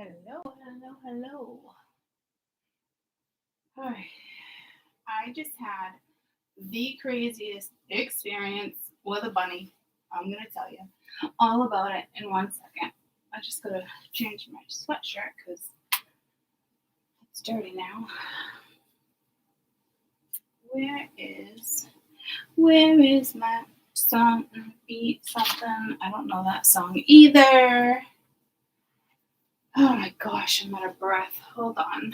Hello, hello, hello. All right. I just had the craziest experience with a bunny. I'm going to tell you all about it in 1 second. I just got to change my sweatshirt because it's dirty now. Where is my song? Beat something. I don't know that song either. Oh my gosh, I'm out of breath. Hold on.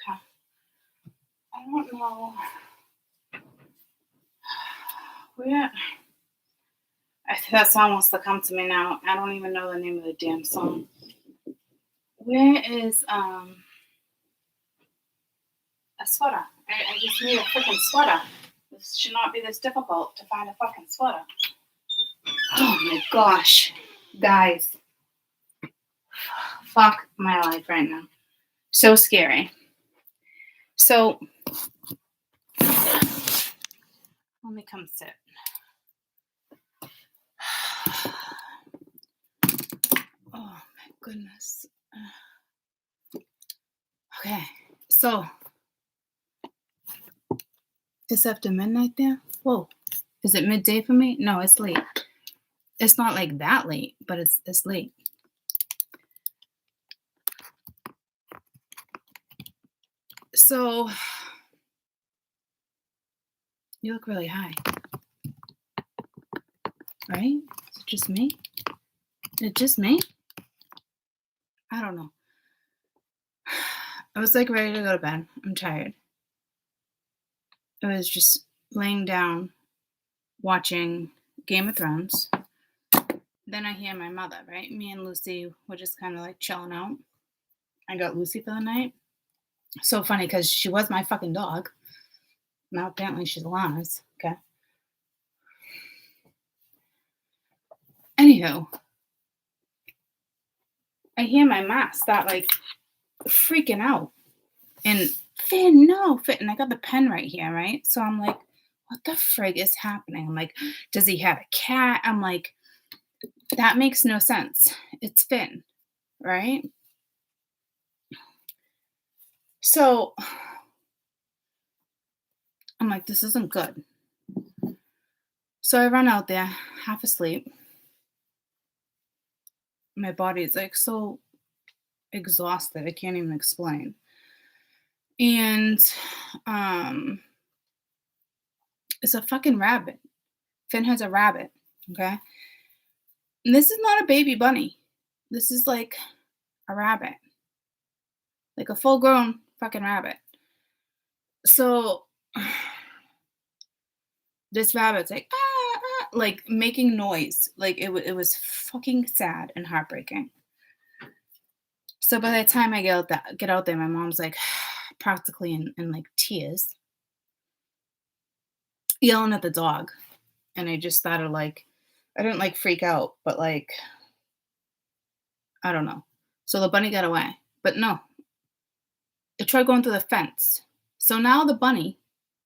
Okay. I don't know where. That song wants to come to me now. I don't even know the name of the damn song. Where is a sweater? I just need a freaking sweater. This should not be this difficult to find a fucking sweater. Oh my gosh, guys, fuck my life right now. So scary. So let me come sit. Oh my goodness. Okay, so it's after midnight there? Whoa. Is it midday for me? No, it's late. It's not like that late, but it's late. So you look really high. Right? Is it just me? Is it just me? I don't know. I was like ready to go to bed. I'm tired. I was just laying down watching Game of Thrones. Then I hear my mother, right? Me and Lucy were just kind of like chilling out. I got Lucy for the night. So funny because she was my fucking dog. Now apparently she's Alana's. Okay. Anywho, I hear my ma start like freaking out. And Finn, no, Finn. And I got the pen right here, right? So I'm like, what the frig is happening? I'm like, does he have a cat? I'm like, that makes no sense. It's Finn, right? So I'm like, this isn't good. So I run out there, half asleep. My body is like so exhausted, I can't even explain. And it's a fucking rabbit. Finn has a rabbit, okay? And this is not a baby bunny. This is like a rabbit. Like a full-grown fucking rabbit. So this rabbit's like, like making noise. Like it was fucking sad and heartbreaking. So by the time I get out there, my mom's like practically in like tears, yelling at the dog. And I just started like, I didn't like freak out, but like, I don't know. So the bunny got away. But no, it tried going through the fence. So now the bunny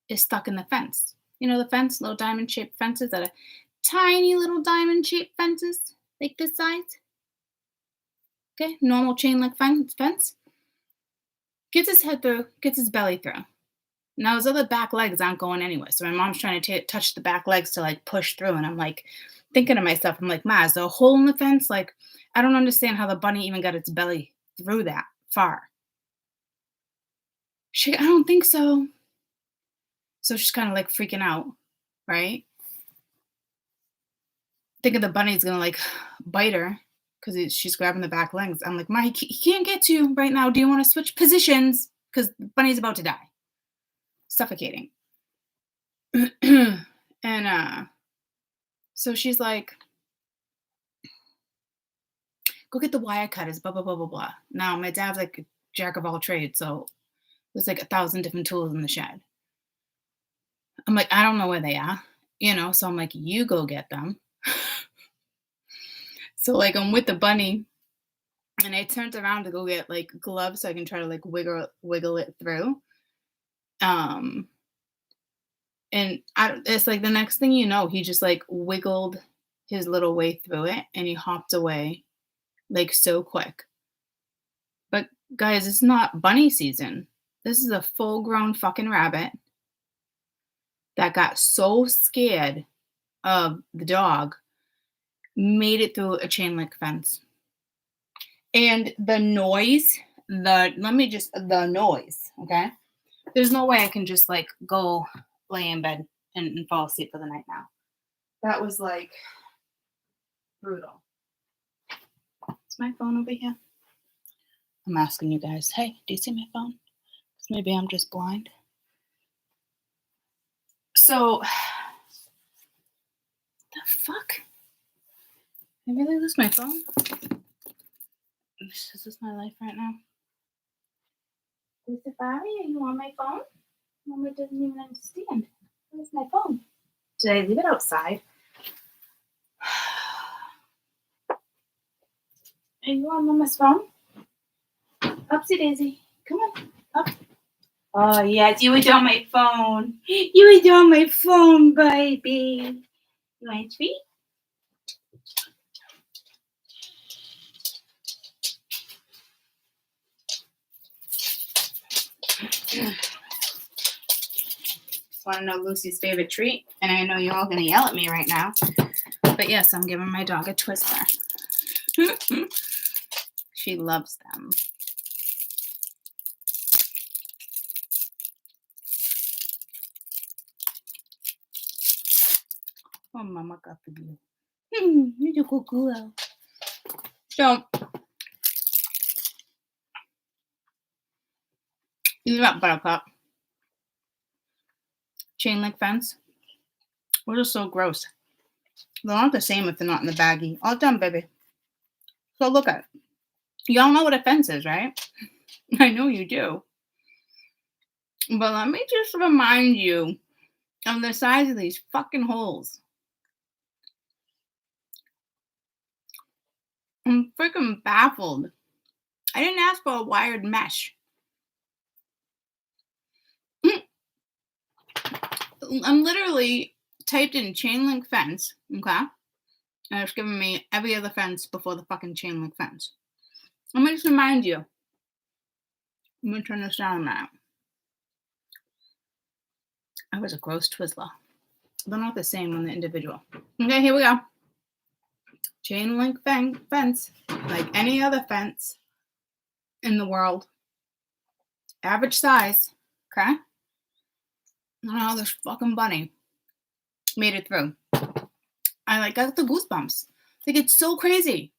is stuck in the fence. You know the fence, little diamond-shaped fences that are tiny little diamond-shaped fences, like this size. Okay, normal chain-link fence. Gets his head through, gets his belly through. Now his other back legs aren't going anywhere. So my mom's trying to touch the back legs to like push through. And I'm like thinking to myself, I'm like, Ma, is there a hole in the fence? Like, I don't understand how the bunny even got its belly through that far. I don't think so. So she's kind of like freaking out, right? thinking the bunny's gonna like bite her because she's grabbing the back legs. I'm like, Mike, he can't get to you right now. Do you want to switch positions? Because Bunny's about to die, suffocating. And so she's like, go get the wire cutters, blah, blah, blah, blah, blah. Now, my dad's like a jack of all trades, so there's like 1,000 different tools in the shed. I'm like, I don't know where they are, so I'm like, you go get them. So, like, I'm with the bunny, and I turned around to go get, like, gloves so I can try to, like, wiggle it through. And it's like the next thing you know, he just, like, wiggled his little way through it, and he hopped away, like, so quick. But, guys, it's not bunny season. This is a full-grown fucking rabbit that got so scared of the dog, made it through a chain link fence. And the noise, the noise, okay? There's no way I can just like go lay in bed and fall asleep for the night now. That was like brutal. Is my phone over here? I'm asking you guys, hey, do you see my phone? 'Cause maybe I'm just blind. So, the fuck? I really lose my phone? Is this my life right now? Safari, are you on my phone? Mama doesn't even understand. Where's my phone? Did I leave it outside? Are you on Mama's phone? Upsy daisy. Come on. Up. Oh, yes, you were on my phone. You were on my phone, baby. You want a treat? Want to know Lucy's favorite treat? And I know you're all going to yell at me right now. But yes, I'm giving my dog a Twister. She loves them. Oh, Mama got for you. You're a good girl. So, you got Buttercup. Chain link fence. Those are so gross. They're not the same if they're not in the baggie. All done, baby. So look at it. Y'all know what a fence is, right? I know you do. But let me just remind you of the size of these fucking holes. I'm freaking baffled. I didn't ask for a wired mesh. I'm literally typed in chain link fence, okay? And it's giving me every other fence before the fucking chain link fence. Let me just remind you. I'm gonna turn this down a minute. I was a gross Twizzler. They're not the same on the individual. Okay, here we go. Chain link fence, like any other fence in the world. Average size, okay? Oh, this fucking bunny made it through. I got the goosebumps. Like, it's so crazy.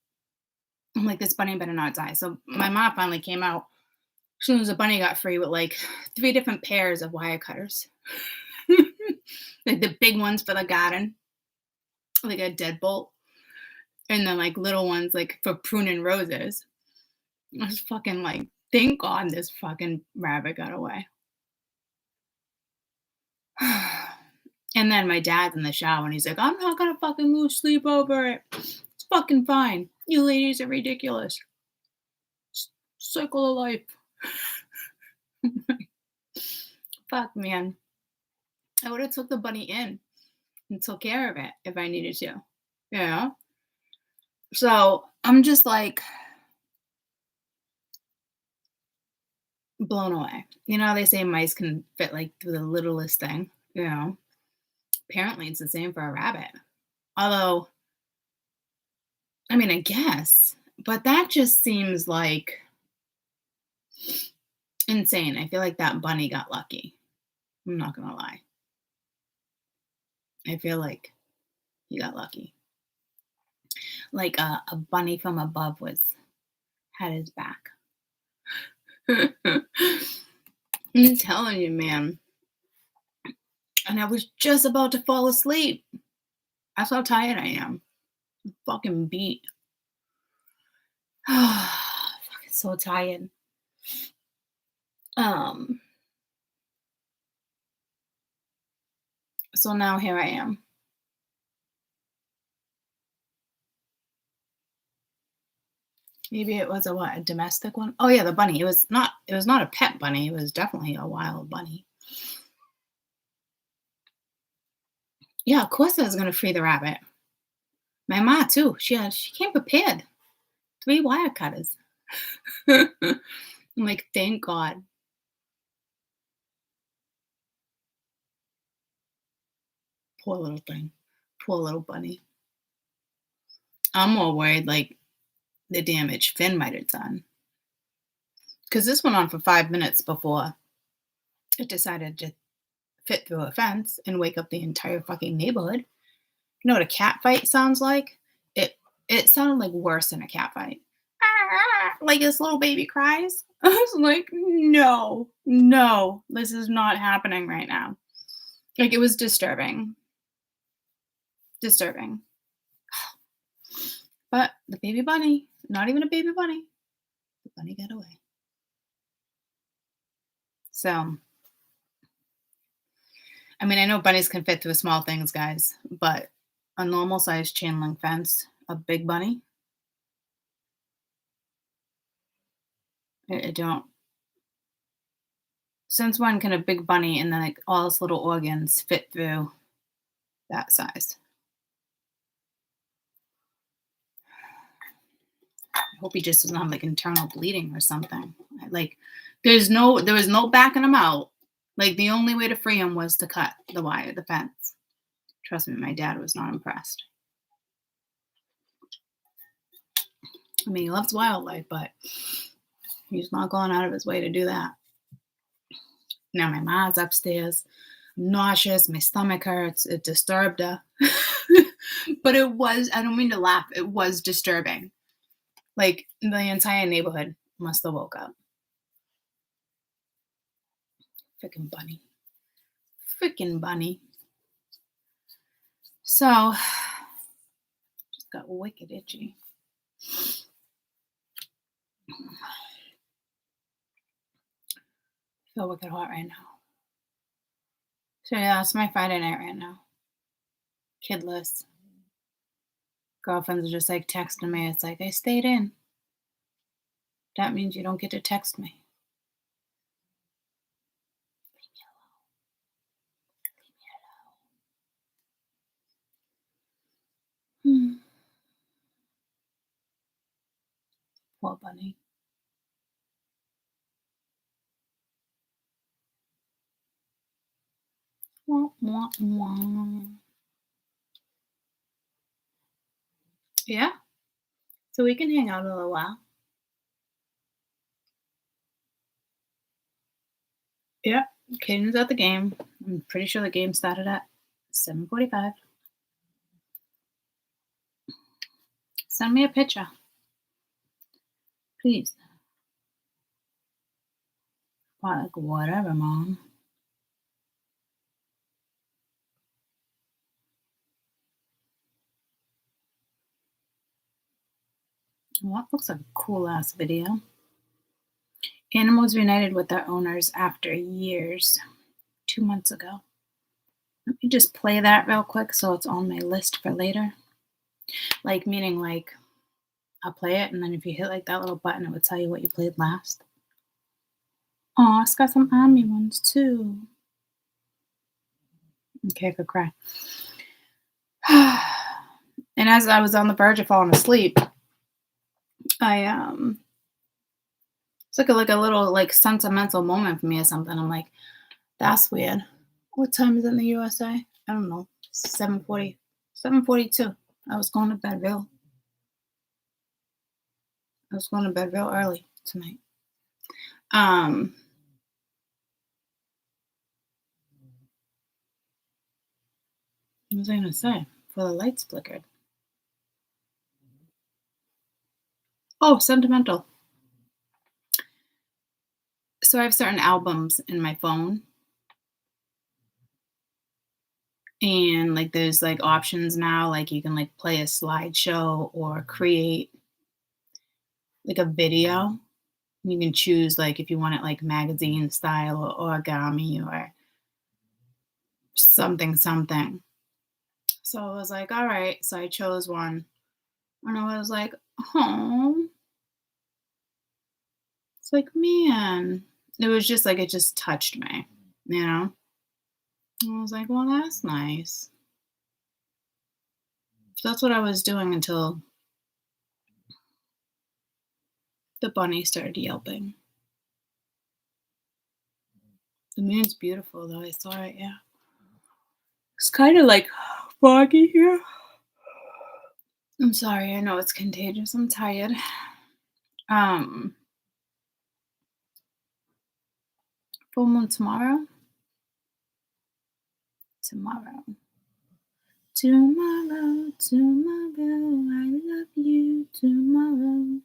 I'm like, this bunny better not die. So my mom finally came out as soon as the bunny got free with like 3 different pairs of wire cutters. Like the big ones for the garden, like a deadbolt, and then like little ones like for pruning roses. I was fucking like, thank God this fucking rabbit got away. And then my dad's in the shower and he's like, I'm not gonna fucking lose sleep over it. It's fucking fine. You ladies are ridiculous. Circle of life. Fuck, man. I would have took the bunny in and took care of it if I needed to. Yeah. So I'm just like blown away. They say mice can fit like through the littlest thing. Apparently it's the same for a rabbit. Although, I mean, I guess, but that just seems like insane. I feel like that bunny got lucky. I'm not gonna lie. I feel like he got lucky. like a bunny from above had his back. I'm telling you, man. And I was just about to fall asleep. That's how tired I am. I'm fucking beat. Fucking so tired. Um, so now here I am. Maybe it was a domestic one? Oh yeah, the bunny. It was not a pet bunny. It was definitely a wild bunny. Yeah, of course I was gonna free the rabbit. My ma too. She came prepared. 3 wire cutters. I'm like, thank God. Poor little thing. Poor little bunny. I'm more worried like the damage Finn might have done. Because this went on for 5 minutes before it decided to fit through a fence and wake up the entire fucking neighborhood. You know what a cat fight sounds like? It sounded like worse than a cat fight. Like this little baby cries. I was like, no, this is not happening right now. Like it was disturbing. Disturbing. But the baby bunny, not even a baby bunny, the bunny got away. So, I mean, I know bunnies can fit through small things, guys, but a normal sized chain link fence, a big bunny, I don't. Since when can a big bunny and then like all its little organs fit through that size? I hope he just doesn't have like internal bleeding or something. Like, there was no backing him out. Like the only way to free him was to cut the fence. Trust me, my dad was not impressed. I mean, he loves wildlife, but he's not going out of his way to do that. Now my mom's upstairs. I'm nauseous. My stomach hurts. It disturbed her. But I don't mean to laugh. It was disturbing. Like the entire neighborhood must have woke up. Freaking bunny. Freaking bunny. So, just got wicked itchy. Feel wicked hot right now. So yeah, that's my Friday night right now. Kidless. Girlfriends are just like texting me. It's like, I stayed in. That means you don't get to text me. Leave me alone. Leave me alone. Poor bunny. Wah, wah, wah. Yeah. So we can hang out a little while. Yeah. Caden's at the game. I'm pretty sure the game started at 7:45. Send me a picture. Please. Like, whatever, Mom. Well, that looks like a cool ass video. Animals reunited with their owners after years. 2 months ago. Let me just play that real quick so it's on my list for later. Like, meaning like, I'll play it and then if you hit like that little button, it would tell you what you played last. Oh, it's got some army ones too. Okay, I could cry. And as I was on the verge of falling asleep, it's like a little like sentimental moment for me or something. I'm like, that's weird. What time is it in the USA? I don't know. 7:40, 7:42. I was going to bed real early tonight. What was I gonna say? Before the lights flickered. Oh, sentimental. So I have certain albums in my phone, and like there's like options now, like you can like play a slideshow or create like a video. You can choose like if you want it like magazine style or origami or something something. So I was like, all right. So I chose one, and I was like, oh, it's like, man. It was just like it just touched me, you know? And I was like, well, that's nice. So that's what I was doing until the bunny started yelping. The moon's beautiful though. I saw it, yeah. It's kind of like foggy here. I'm sorry. I know it's contagious. I'm tired. Um, full moon tomorrow. Tomorrow. Tomorrow, tomorrow, I love you. Tomorrow,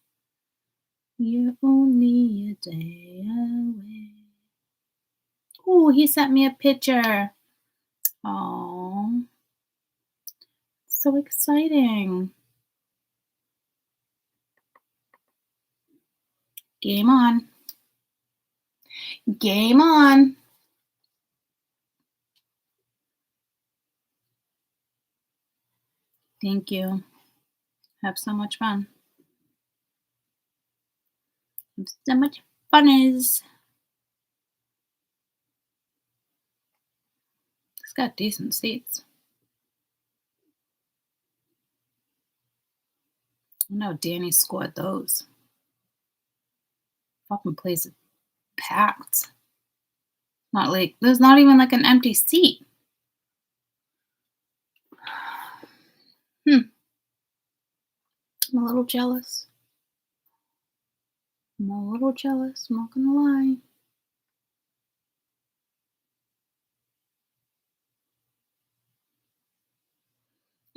you're only a day away. Oh, he sent me a picture. Oh, so exciting. Game on. Game on. Thank you. Have so much fun. Have so much fun is. It's got decent seats. I know Danny scored those. Fucking place is packed. Not like there's not even like an empty seat. I'm a little jealous. I'm a little jealous, I'm not gonna lie.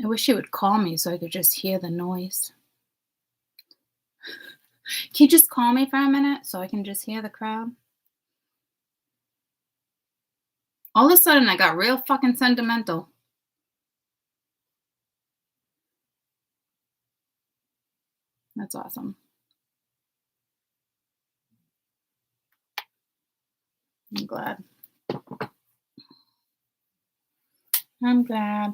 I wish he would call me so I could just hear the noise. Can you just call me for a minute so I can just hear the crowd? All of a sudden, I got real fucking sentimental. That's awesome. I'm glad. I'm glad.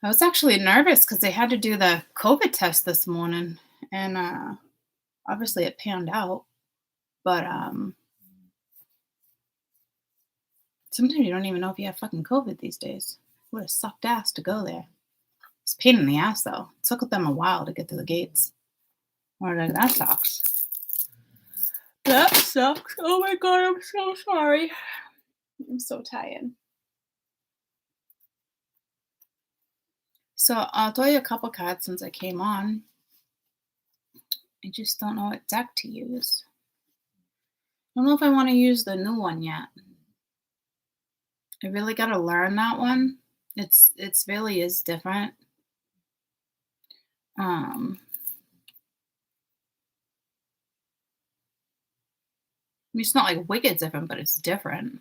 I was actually nervous because they had to do the COVID test this morning, and obviously it panned out. But sometimes you don't even know if you have fucking COVID these days. Would have sucked ass to go there. It's a pain in the ass though. It took them a while to get to the gates. Or like that sucks. That sucks. Oh my god, I'm so sorry. I'm so tired. So I'll tell you a couple cards since I came on. I just don't know what deck to use. I don't know if I want to use the new one yet. I really got to learn that one. It's really is different. I mean, it's not like wicked different, but it's different.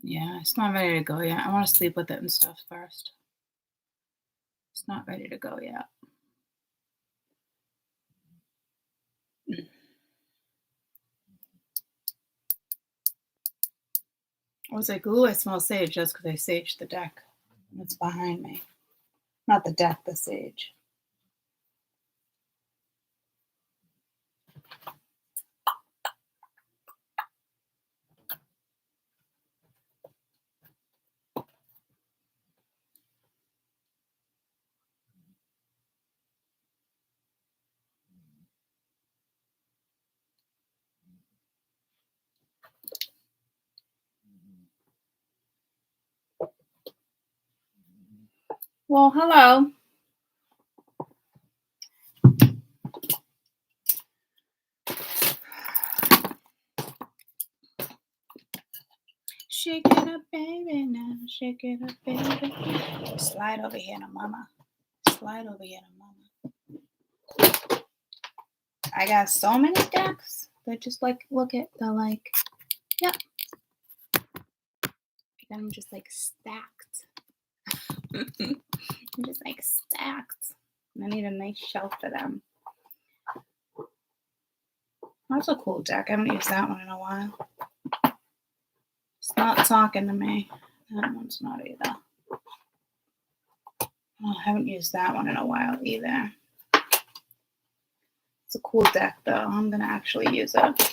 Yeah, it's not ready to go yet. I want to sleep with it and stuff first. It's not ready to go yet. I was like, ooh, I smell sage just because I saged the deck. It's behind me. Not the deck, the sage. Well, hello. Shake it up, baby, now. Shake it up, baby. Slide over here to mama. Slide over here to mama. I got so many decks. They're just like, look at, they're like, yep. I got them just like stacked. I'm just like stacked. I need a nice shelf for them. That's a cool deck. I haven't used that one in a while. It's not talking to me. That one's not either. Oh, I haven't used that one in a while either. It's a cool deck though. I'm going to actually use it.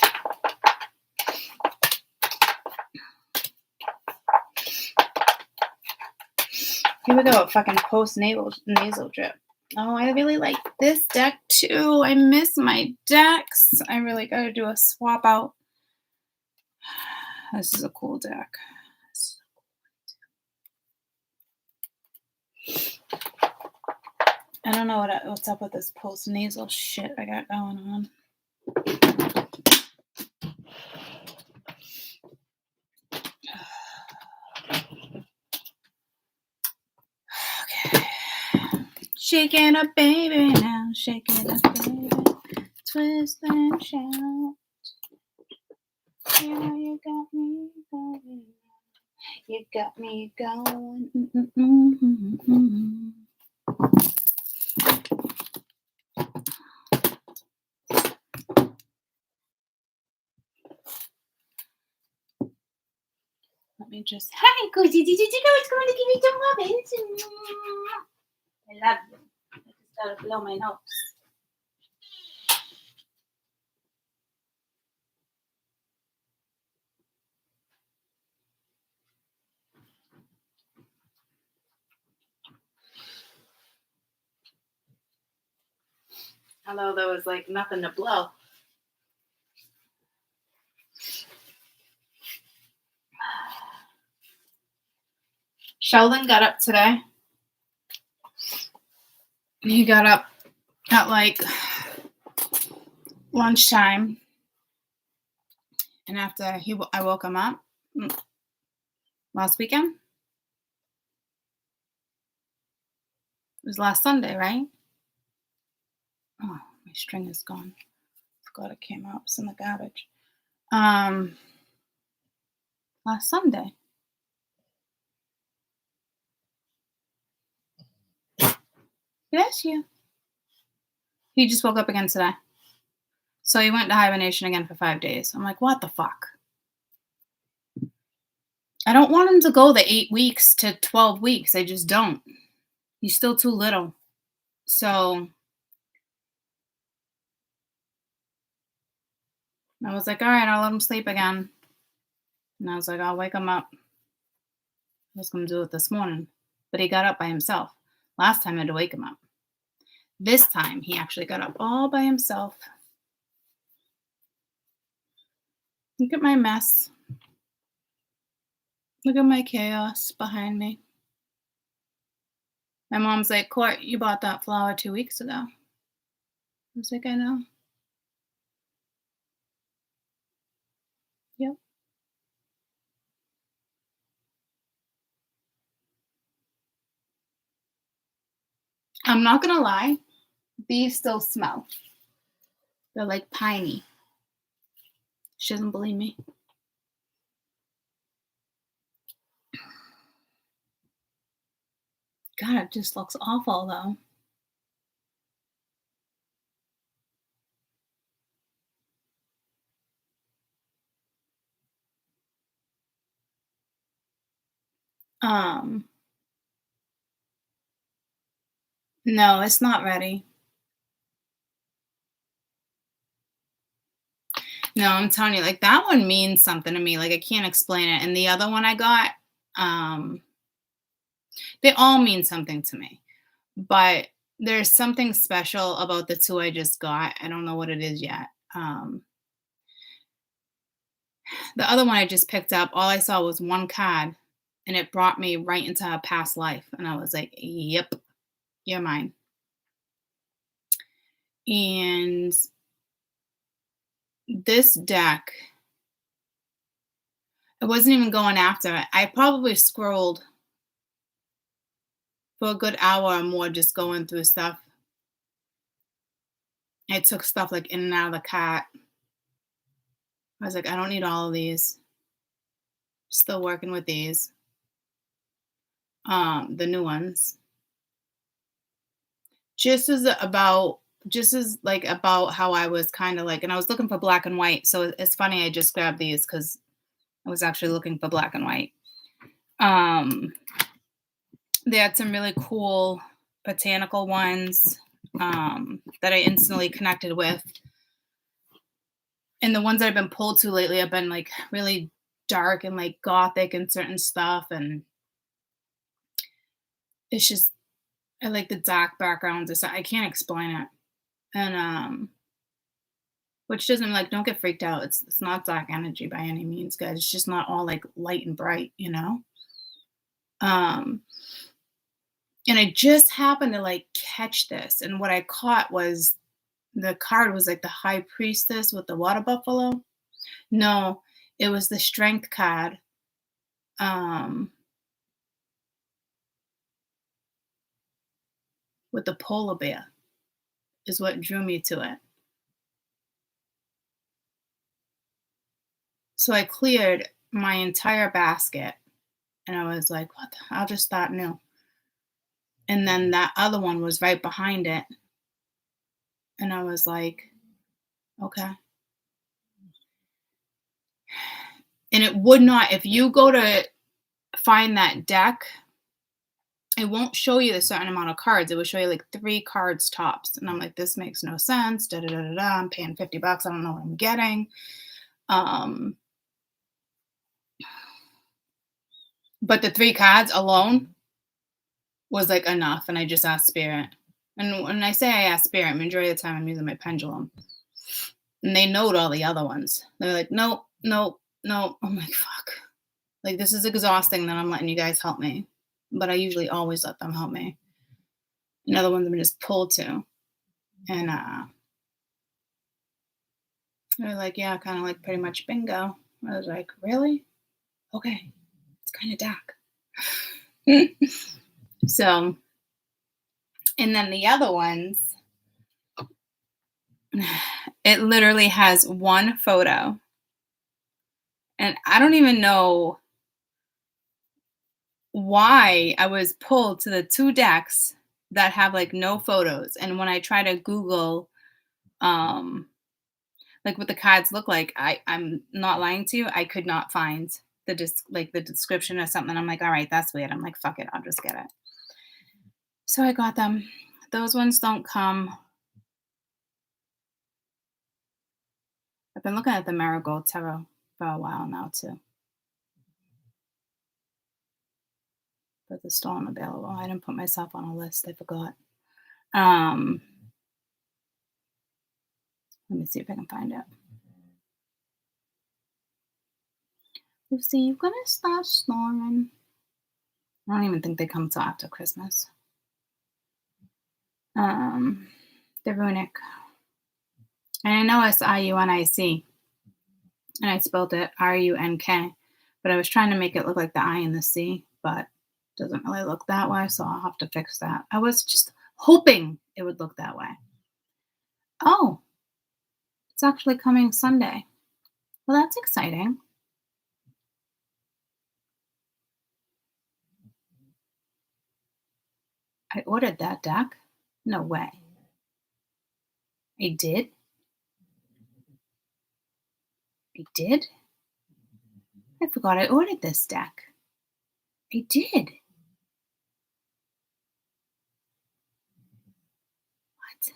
Here we go. Fucking post nasal drip. Oh, I really like this deck too. I miss my decks. I really got to do a swap out. This is a cool deck. I don't know what's up with this post nasal shit I got going on. Okay. Shake it up, baby, now. Shake it up, baby. Twist and shout. Yeah, you got me going. You got me going. Let me just. Hi, Cozy. Did you know it's going to give you some muffins? I love you. I just gotta blow my nose. Although there was like nothing to blow. Sheldon got up today. He got up at like lunchtime. And after I woke him up last weekend. It was last Sunday, right? Oh, my string is gone. Forgot it came out. It's in the garbage. Last Sunday. Bless you. He just woke up again today. So he went to hibernation again for 5 days. I'm like, what the fuck? I don't want him to go the 8 weeks to 12 weeks. I just don't. He's still too little. So I was like, all right, I'll let him sleep again. And I was like, I'll wake him up. I was going to do it this morning. But he got up by himself. Last time I had to wake him up. This time he actually got up all by himself. Look at my mess. Look at my chaos behind me. My mom's like, Court, you bought that flower 2 weeks ago. I was like, I know. Yep. I'm not going to lie. These still smell. They're like piney. She doesn't believe me. God, it just looks awful though. No, it's not ready. No, I'm telling you, like that one means something to me. Like I can't explain it. And the other one I got, they all mean something to me. But there's something special about the two I just got. I don't know what it is yet. The other one I just picked up, all I saw was one card and it brought me right into a past life. And I was like, yep, you're mine. And this deck, I wasn't even going after it. I probably scrolled for a good hour or more just going through stuff. I took stuff like in and out of the cart. I was like, I don't need all of these. Still working with these. The new ones. Just as like about how I was kind of like, and I was looking for black and white. So it's funny I just grabbed these because I was actually looking for black and white. They had some really cool botanical ones that I instantly connected with. And the ones that I've been pulled to lately have been like really dark and like gothic and certain stuff. And it's just, I like the dark backgrounds. I can't explain it. And which doesn't like, don't get freaked out. It's not dark energy by any means, guys. It's just not all like light and bright, you know? Um, and I just happened to like catch this. And what I caught was the card was like the high priestess with the water buffalo. No, it was the strength card. With the polar bear is what drew me to it. So I cleared my entire basket and I was like, what? I'll just start new. And then that other one was right behind it. And I was like, okay. And it would not, if you go to find that deck, it won't show you the certain amount of cards. It will show you like 3 cards tops. And I'm like, this makes no sense. Da, da, da, da, da. I'm paying $50. I don't know what I'm getting. But the 3 cards alone was like enough. And I just asked Spirit. And when I say I ask Spirit, majority of the time I'm using my pendulum. And they note all the other ones. They're like, nope, nope, nope. I'm like, fuck. Like, this is exhausting that I'm letting you guys help me. But I usually always let them help me. And other ones I'm just pulled to. And they're like, yeah, kind of like pretty much bingo. I was like, really? Okay. It's kind of dark. So, and then the other ones, it literally has one photo. And I don't even know why I was pulled to the 2 decks that have like no photos. And when I try to Google like what the cards look like, I'm not lying to you, I could not find the the description or something. I'm like, all right, that's weird. I'm like, fuck it, I'll just get it. So I got them. Those ones don't come. I've been looking at the Marigold Tarot for a while now too. But they're still unavailable. I didn't put myself on a list. I forgot. Let me see if I can find it. Lucy, you're gonna start snoring. I don't even think they come till after Christmas. The runic. And I know it's RUNIC. And I spelled it RUNK. But I was trying to make it look like the I and the C, but it doesn't really look that way, so I'll have to fix that. I was just hoping it would look that way. Oh, it's actually coming Sunday. Well, that's exciting. I ordered that deck. No way. I did? I did? I forgot I ordered this deck. I did. What?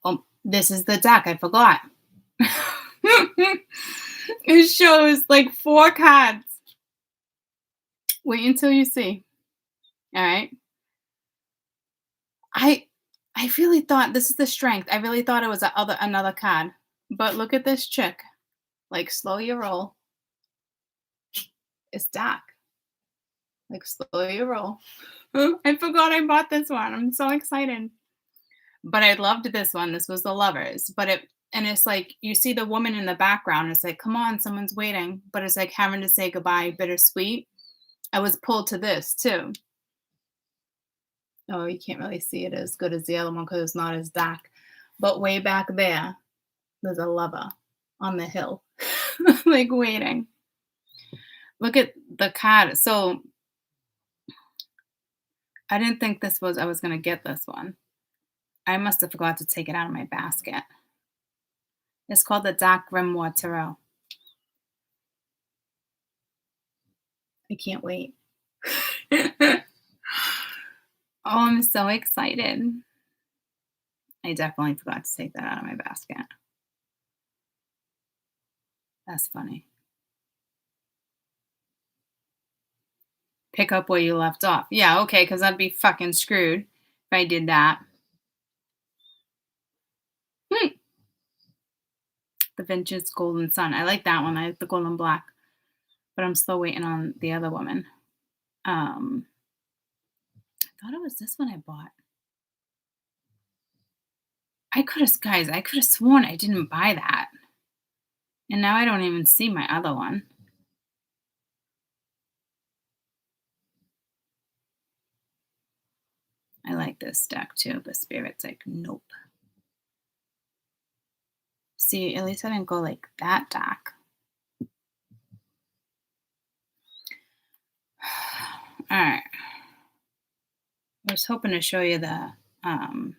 Oh, this is the deck. I forgot. It shows like 4 cards. Wait until you see. All right. I really thought this is the strength. I really thought it was another card. But look at this chick. Like, slow your roll. It's dark. Like, slow your roll. I forgot I bought this one. I'm so excited. But I loved this one. This was the Lovers. But And it's like you see the woman in the background. It's like, come on, someone's waiting. But it's like having to say goodbye, bittersweet. I was pulled to this too. Oh, you can't really see it as good as the other one because it's not as dark. But way back there, there's a lover on the hill, like waiting. Look at the card. So I didn't think I was going to get this one. I must have forgot to take it out of my basket. It's called the Dark Grimoire Tarot. I can't wait. Oh, I'm so excited. I definitely forgot to take that out of my basket. That's funny. Pick up where you left off. Yeah, okay, because I'd be fucking screwed if I did that. The Vintage Golden Sun. I like that one. I like the golden black. But I'm still waiting on the other woman. I thought it was this one I bought. I could have sworn I didn't buy that. And now I don't even see my other one. I like this deck too. The Spirit's like, nope. See, at least I didn't go like that dark. All right. I was hoping to show you the it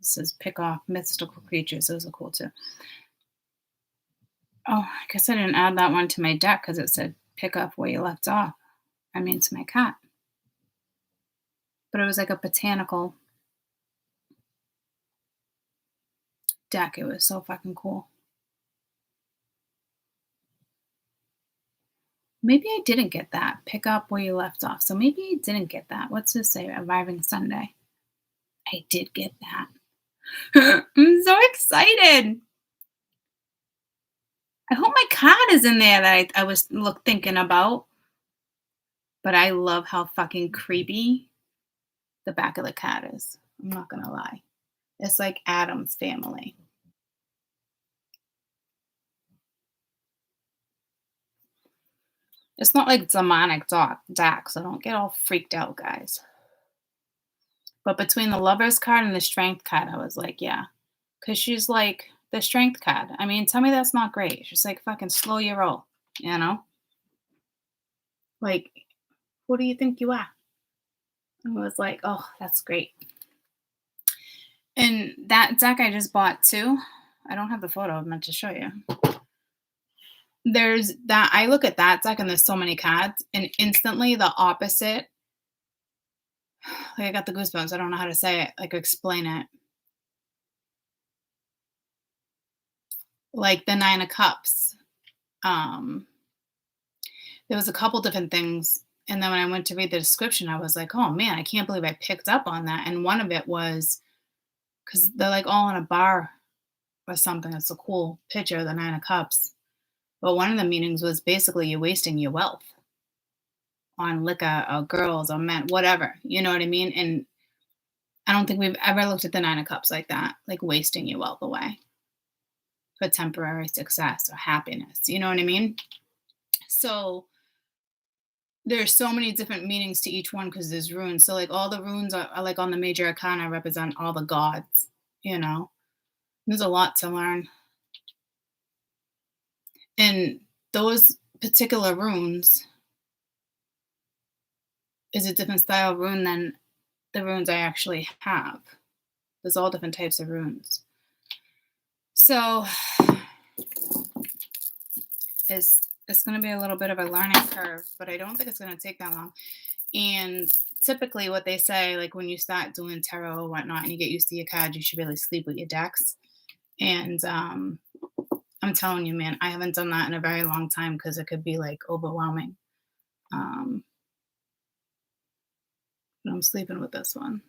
says pick off mystical creatures. Those are cool too. Oh, I guess I didn't add that one to my deck because it said pick up where you left off. I mean, to my cat. But it was like a botanical deck. It was so fucking cool. Maybe I didn't get that. Pick up where you left off. So maybe I didn't get that. What's this say? Arriving Sunday. I did get that. I'm so excited. I hope my card is in there that I was thinking about. But I love how fucking creepy the back of the card is. I'm not going to lie. It's like Adam's family. It's not like demonic dark, so don't get all freaked out, guys. But between the Lover's card and the Strength card, I was like, yeah. Because she's like the Strength card. I mean, tell me that's not great. She's like, fucking slow your roll, you know? Like, who do you think you are? I was like, oh, that's great. And that deck I just bought too. I don't have the photo I meant to show you. There's that. I look at that deck and there's so many cards, and instantly the opposite. Like I got the goosebumps. I don't know how to say it. Like explain it. Like the Nine of Cups. There was a couple different things, and then when I went to read the description, I was like, oh man, I can't believe I picked up on that. And one of it was because they're like all in a bar or something. It's a cool picture of the Nine of Cups. But one of the meanings was basically you're wasting your wealth on liquor or girls or men, whatever. You know what I mean? And I don't think we've ever looked at the Nine of Cups like that, like wasting your wealth away for temporary success or happiness. You know what I mean? So there's so many different meanings to each one because there's runes. So like all the runes are like on the major arcana represent all the gods, you know. There's a lot to learn. And those particular runes is a different style of rune than the runes I actually have. There's all different types of runes. So it's going to be a little bit of a learning curve, but I don't think it's going to take that long. And typically what they say, like when you start doing tarot or whatnot and you get used to your cards, you should really sleep with your decks. And I'm telling you, man, I haven't done that in a very long time because it could be like overwhelming. But I'm sleeping with this one.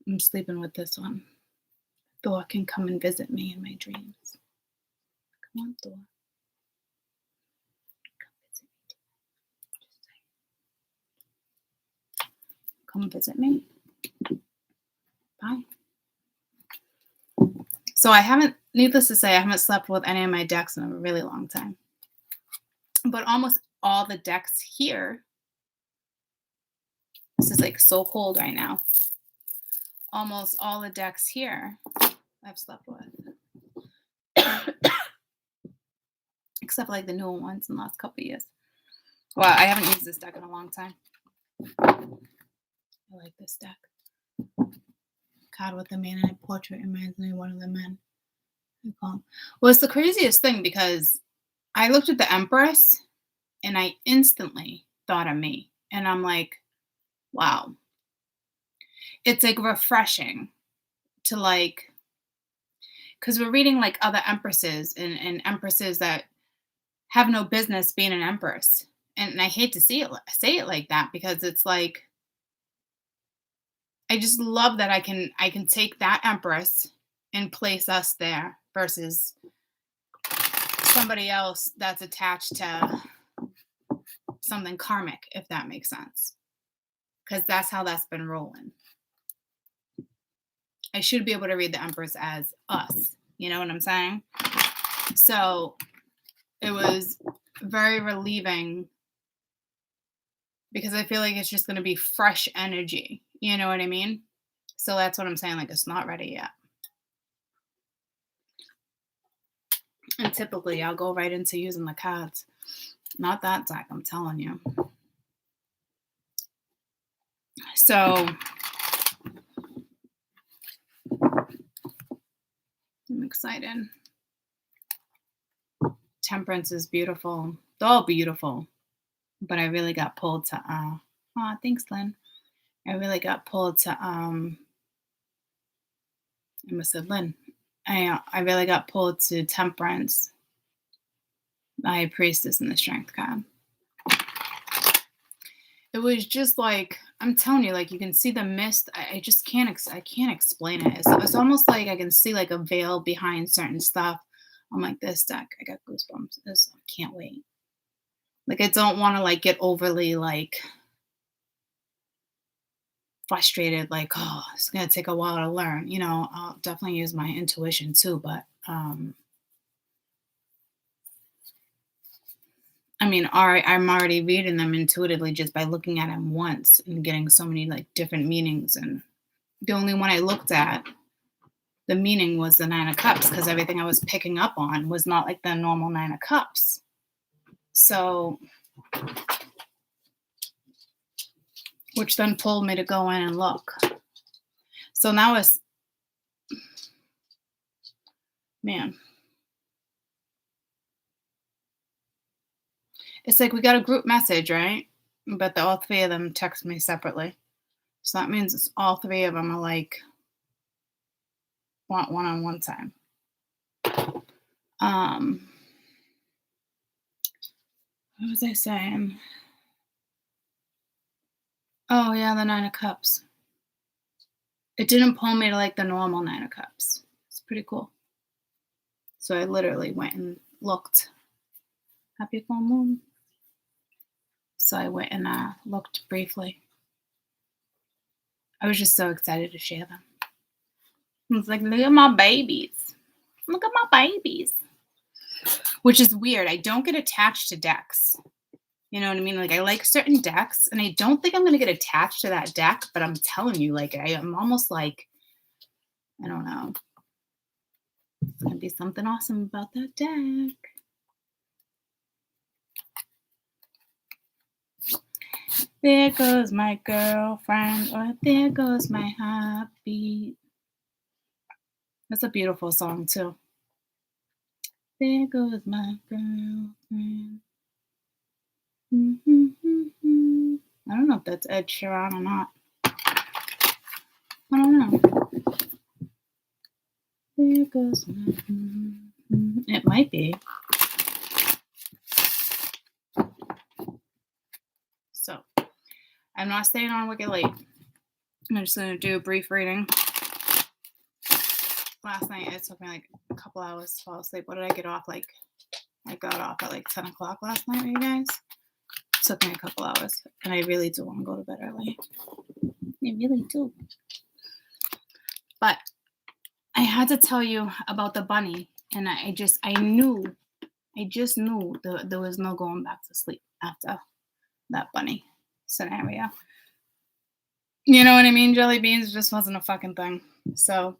I'm sleeping with this one. Thor can come and visit me in my dreams. Come on, Thor. Come visit me. Bye. So needless to say, I haven't slept with any of my decks in a really long time. But almost all the decks here, this is like so cold right now. Almost all the decks here I've slept with. Except for like the newer ones in the last couple of years. Well, I haven't used this deck in a long time. I like this deck. Card with the man in a portrait reminds me of one of the men. Well, it's the craziest thing because I looked at the Empress and I instantly thought of me. And I'm like, wow. It's like refreshing to like, because we're reading like other empresses and empresses that have no business being an empress. And I hate to say it like that because it's like, I just love that I can take that empress and place us there versus somebody else that's attached to something karmic, if that makes sense. Because that's how that's been rolling. I should be able to read the Empress as us. You know what I'm saying? So it was very relieving because I feel like it's just going to be fresh energy. You know what I mean? So that's what I'm saying. Like, it's not ready yet. And typically I'll go right into using the cards. Not that deck, I'm telling you. So I'm excited. Temperance is beautiful. They're all beautiful. But I really got pulled to thanks, Lynn. I really got pulled to I almost said Lynn. I really got pulled to Temperance, the High Priestess, and the Strength card. It was just like, I'm telling you, like you can see the mist. I just can't explain it. It's almost like I can see like a veil behind certain stuff. I'm like, this deck, I got goosebumps. I can't wait. Like I don't want to like get overly like frustrated, like, oh, it's gonna take a while to learn. You know, I'll definitely use my intuition too, but I mean, I'm already reading them intuitively just by looking at them once and getting so many like different meanings. And the only one I looked at, the meaning was the Nine of Cups because everything I was picking up on was not like the normal Nine of Cups. So, which then pulled me to go in and look. So now it's like we got a group message, right? But all three of them text me separately. So that means it's all three of them are like, want one-on-one time. What was I saying? Oh yeah, the Nine of Cups. It didn't pull me to like the normal Nine of Cups. It's pretty cool. So I literally went and looked. Happy full moon. So I went and looked briefly. I was just so excited to share them. I was like, look at my babies. Look at my babies. Which is weird. I don't get attached to decks. You know what I mean? Like I like certain decks and I don't think I'm going to get attached to that deck, but I'm telling you, like I am almost like, I don't know. It's going to be something awesome about that deck. There goes my girlfriend, or there goes my heartbeat. That's a beautiful song too. There goes my girlfriend. Mm-hmm. I don't know if that's Ed Sheeran or not. I don't know. There goes my It might be. So, I'm not staying on wicked late. I'm just going to do a brief reading. Last night, it took me like a couple hours to fall asleep. What did I get off? Like, I got off at like 10 o'clock last night, you guys. It took me a couple hours. And I really do want to go to bed early. I really do. But I had to tell you about the bunny, and I just knew there was no going back to sleep after that bunny scenario. You know what I mean? Jelly beans just wasn't a fucking thing. So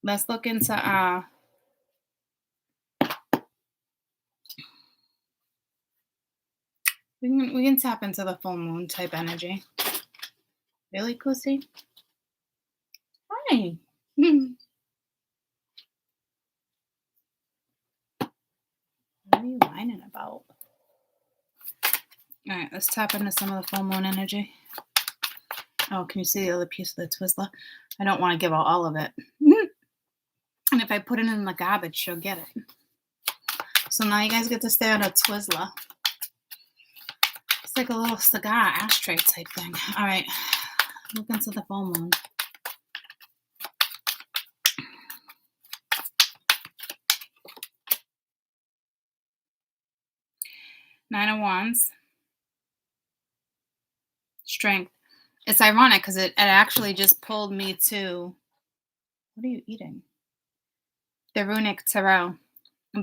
let's look into we can tap into the full moon type energy. Really, Kusi? Hi. What are you whining about? All right, let's tap into some of the full moon energy. Oh, can you see the other piece of the Twizzler? I don't want to give out all of it. And if I put it in the garbage, she'll get it. So now you guys get to stare at a Twizzler. It's like a little cigar ashtray type thing. All right, look into the full moon. Nine of Wands. Strength. It's ironic because it actually just pulled me to, what are you eating? The Runic Tarot.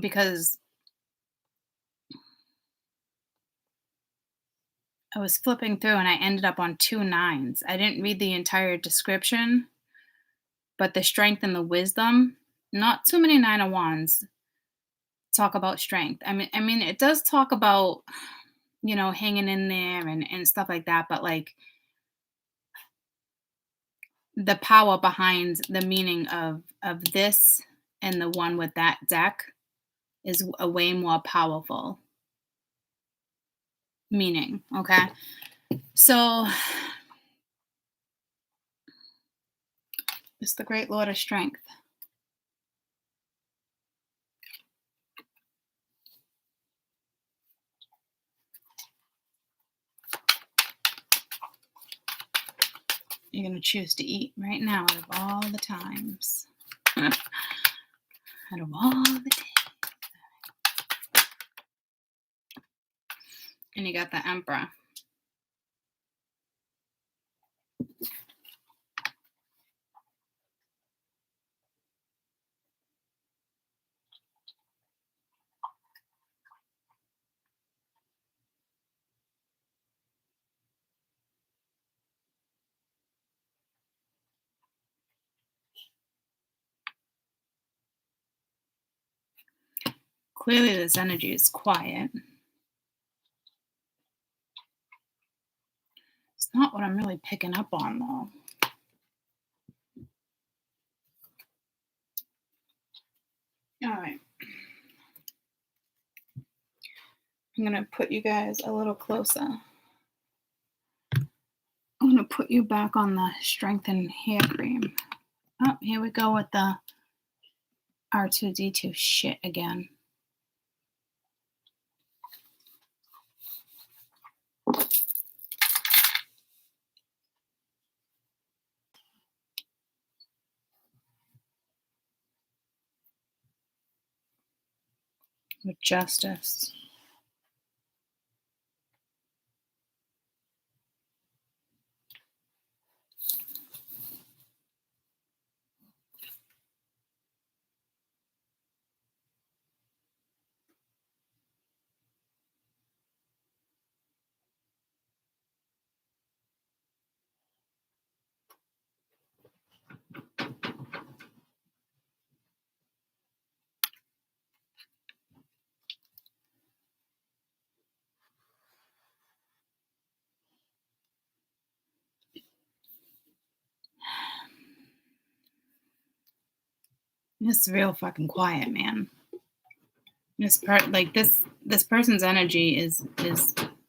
Because I was flipping through and I ended up on 2 9s. I didn't read the entire description, but the strength and the wisdom, not too many 9 of Wands talk about strength. I mean, it does talk about, you know, hanging in there and stuff like that, but like the power behind the meaning of this and the one with that deck is a way more powerful meaning. Okay, so it's the Great Lord of Strength. You're going to choose to eat right now out of all the times. Out of all the days. And you got the Emperor. Clearly this energy is quiet. It's not what I'm really picking up on, though. All right. I'm going to put you guys a little closer. I'm going to put you back on the strengthened hair cream. Oh, here we go with the R2D2 shit again. With justice. It's real fucking quiet, man. This person's energy is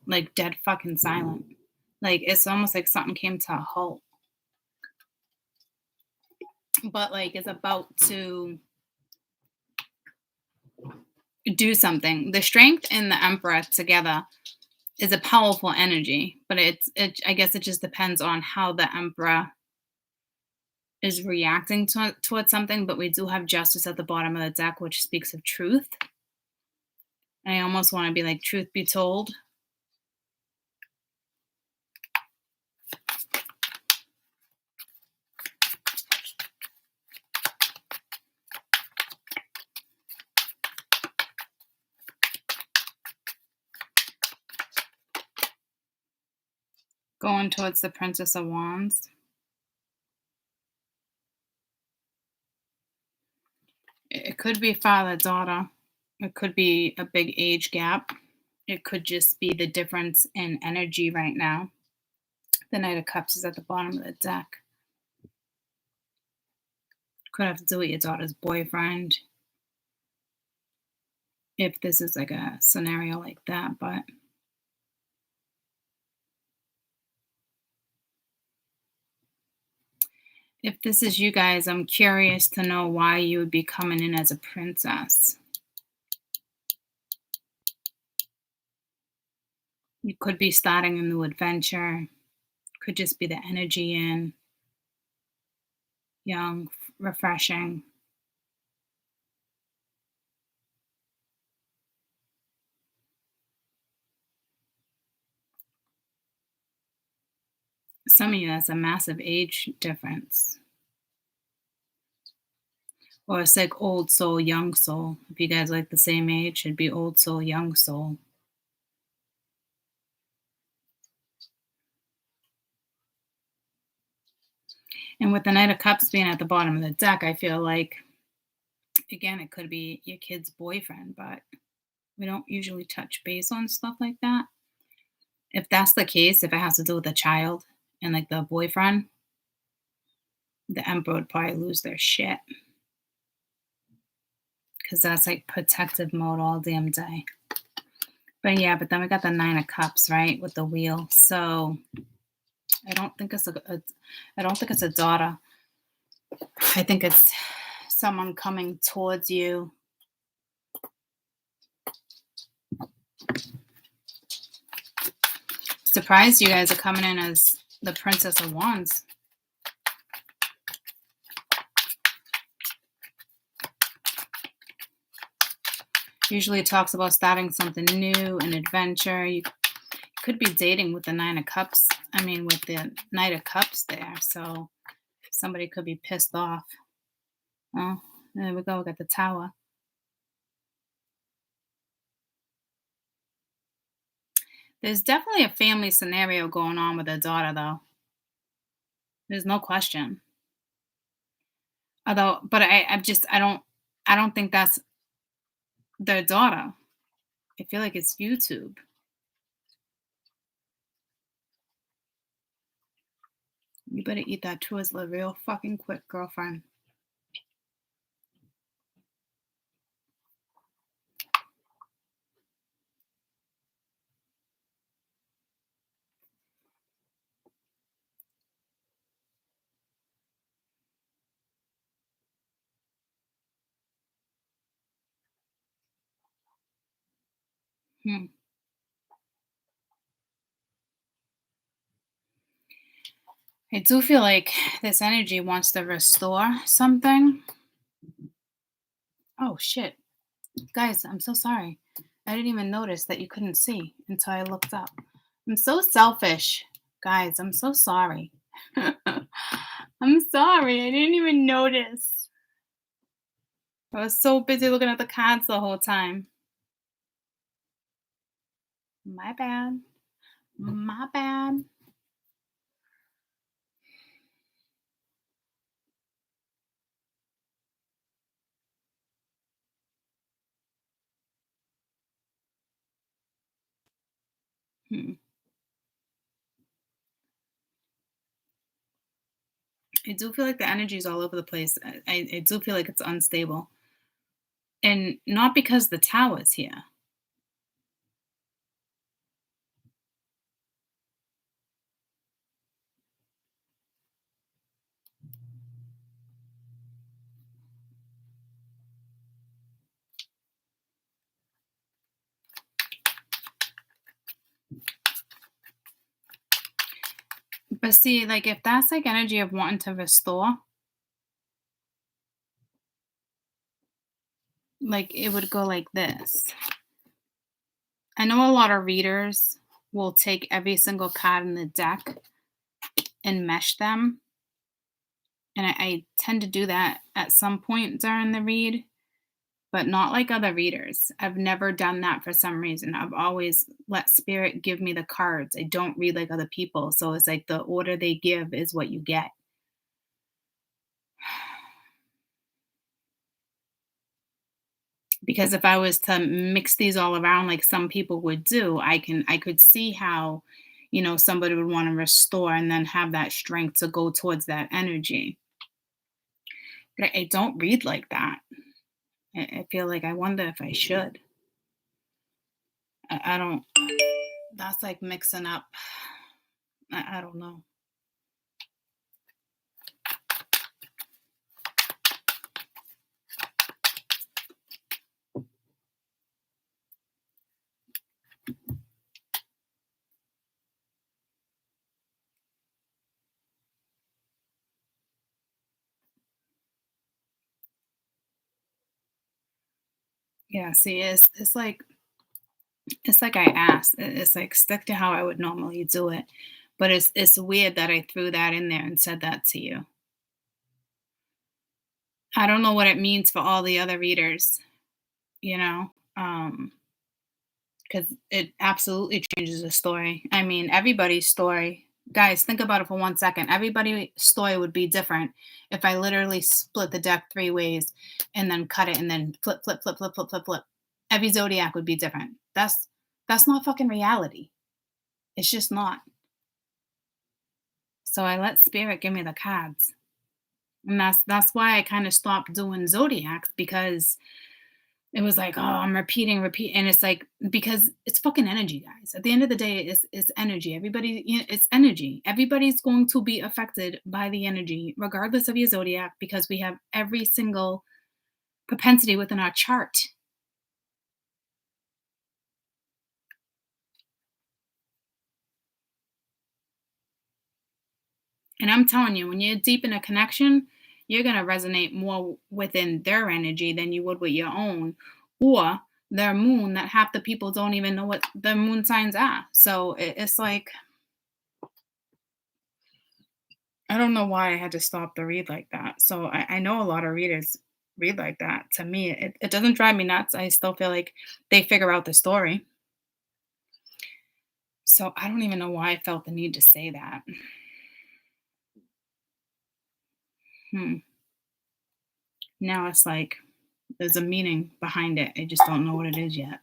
like dead fucking silent. Like it's almost like something came to a halt. But like it's about to do something. The Strength and the Emperor together is a powerful energy, but I guess it just depends on how the Emperor is reacting towards something. But we do have Justice at the bottom of the deck, which speaks of truth. And I almost want to be like, truth be told. Going towards the Princess of Wands. It could be father-daughter. It could be a big age gap. It could just be the difference in energy right now. The Knight of Cups is at the bottom of the deck. Could have to do with your daughter's boyfriend, if this is like a scenario like that, but if this is you guys, I'm curious to know why you would be coming in as a princess. You could be starting a new adventure. Could just be the energy in, young, refreshing. Some of you, that's a massive age difference. Or it's like old soul, young soul. If you guys like the same age, it'd be old soul, young soul. And with the Knight of Cups being at the bottom of the deck, I feel like, again, it could be your kid's boyfriend, but we don't usually touch base on stuff like that. If that's the case, if it has to do with a child and like the boyfriend, the Emperor would probably lose their shit. Because that's like protective mode all damn day. But yeah, but then we got the Nine of Cups, right, with the wheel. So I don't think it's a daughter. I think it's someone coming towards you. Surprised you guys are coming in as the Princess of Wands. Usually it talks about starting something new, an adventure. You could be dating with the Nine of Cups. I mean, with the Knight of Cups there. So somebody could be pissed off. Oh, there we go. We got the Tower. There's definitely a family scenario going on with a daughter, though. There's no question. Although, but I don't think that's their daughter. I feel like it's YouTube. You better eat that Twizzler real fucking quick, girlfriend. Hmm. I do feel like this energy wants to restore something. Oh shit. Guys, I'm so sorry. I didn't even notice that you couldn't see until I looked up. I'm so selfish. Guys, I'm so sorry. I'm sorry. I didn't even notice. I was so busy looking at the cards the whole time. My bad. My bad. Hmm. I do feel like the energy is all over the place. I do feel like it's unstable. And not because the tower's here. But see, like if that's like energy of wanting to restore, like it would go like this. I know a lot of readers will take every single card in the deck and mesh them. And I tend to do that at some point during the read. but not like other readers. I've never done that for some reason. I've always let spirit give me the cards. I don't read like other people. So it's like the order they give is what you get. Because if I was to mix these all around like some people would do, I could see how, somebody would want to restore and then have that strength to go towards that energy. But I don't read like that. I feel like I wonder if I should. I don't. That's like mixing up. I don't know. Yeah, see, it's like I asked. It's like stick to how I would normally do it. But it's weird that I threw that in there and said that to you. I don't know what it means for all the other readers, you know? Because it absolutely changes the story. I mean, everybody's story, guys, think about it for 1 second. Everybody's story would be different if I literally split the deck 3 ways and then cut it and then flip, flip, flip, flip, flip, flip, flip. Every zodiac would be different. That's not fucking reality. It's just not. So I let spirit give me the cards. And that's why I kind of stopped doing zodiacs, because it was like, oh, I'm repeating, repeat, and it's like because it's fucking energy, guys. At the end of the day, it's energy. Everybody, it's energy. Everybody's going to be affected by the energy, regardless of your zodiac, because we have every single propensity within our chart. And I'm telling you, when you're deep in a connection, you're going to resonate more within their energy than you would with your own, or their moon, that half the people don't even know what their moon signs are. So it's like, I don't know why I had to stop the read like that. So I know a lot of readers read like that. To me, it doesn't drive me nuts. I still feel like they figure out the story. So I don't even know why I felt the need to say that. Hmm. Now it's like there's a meaning behind it. I just don't know what it is yet.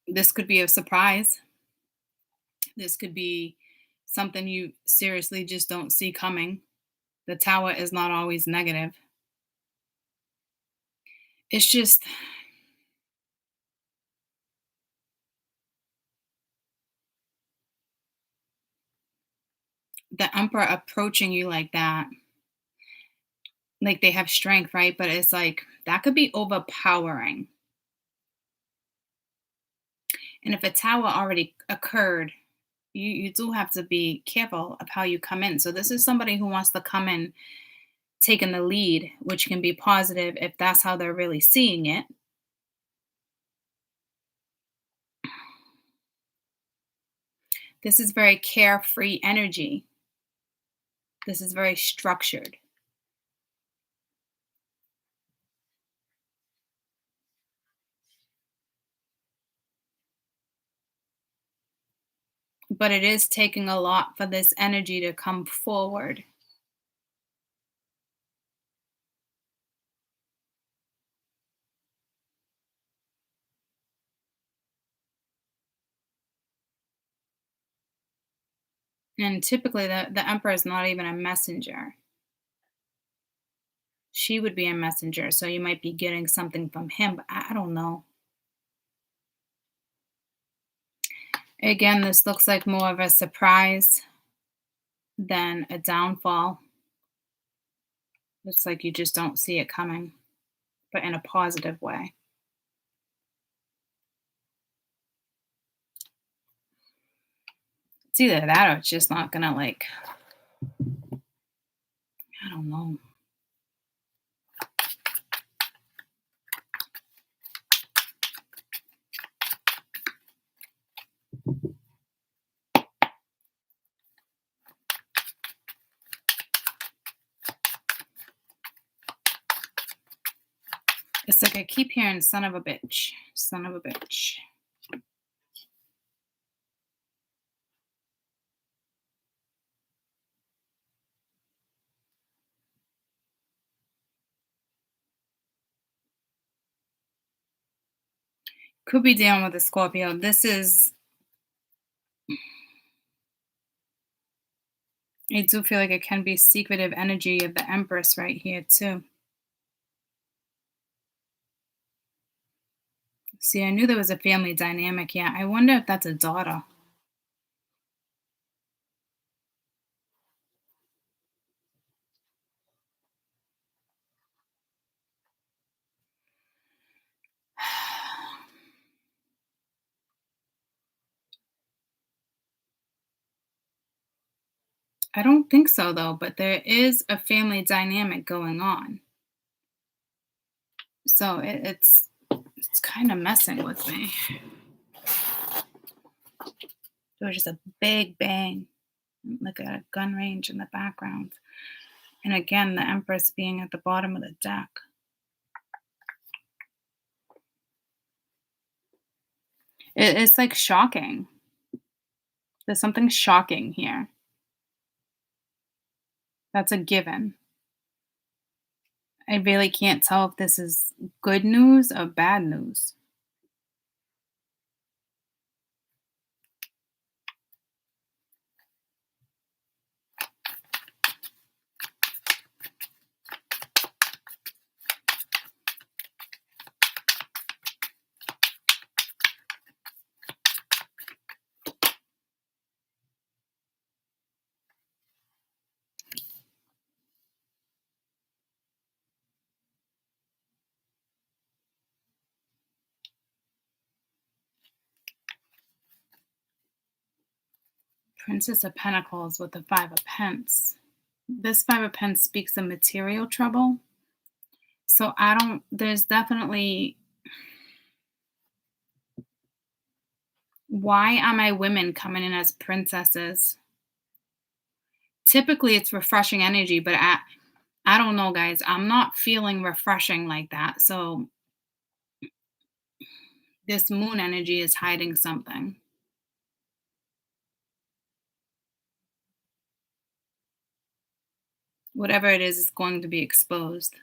This could be a surprise. This could be something you seriously just don't see coming. The tower is not always negative. It's just the emperor approaching you like that. Like they have strength, right? But it's like that could be overpowering. And if a tower already occurred, you do have to be careful of how you come in. So this is somebody who wants to come in taking the lead, which can be positive if that's how they're really seeing it. This is very carefree energy. This is very structured. But it is taking a lot for this energy to come forward. And typically the emperor is not even a messenger. She would be a messenger. So you might be getting something from him, but I don't know. Again, this looks like more of a surprise than a downfall. It's like you just don't see it coming, but in a positive way. It's either that or it's just not gonna like, I don't know. It's like I keep hearing son of a bitch, son of a bitch. Could be dealing with a Scorpio. I do feel like it can be secretive energy of the Empress right here too. See, I knew there was a family dynamic here. I wonder if that's a daughter. I don't think so though, but there is a family dynamic going on. So it's kind of messing with me. There was just a big bang, like a gun range in the background. And again, the Empress being at the bottom of the deck. It's like shocking. There's something shocking here. That's a given. I really can't tell if this is good news or bad news. Princess of Pentacles with the Five of Pence. This Five of Pence speaks of material trouble. So there's definitely, why are my women coming in as princesses? Typically it's refreshing energy, but I don't know, guys. I'm not feeling refreshing like that. So this moon energy is hiding something. Whatever it is going to be exposed.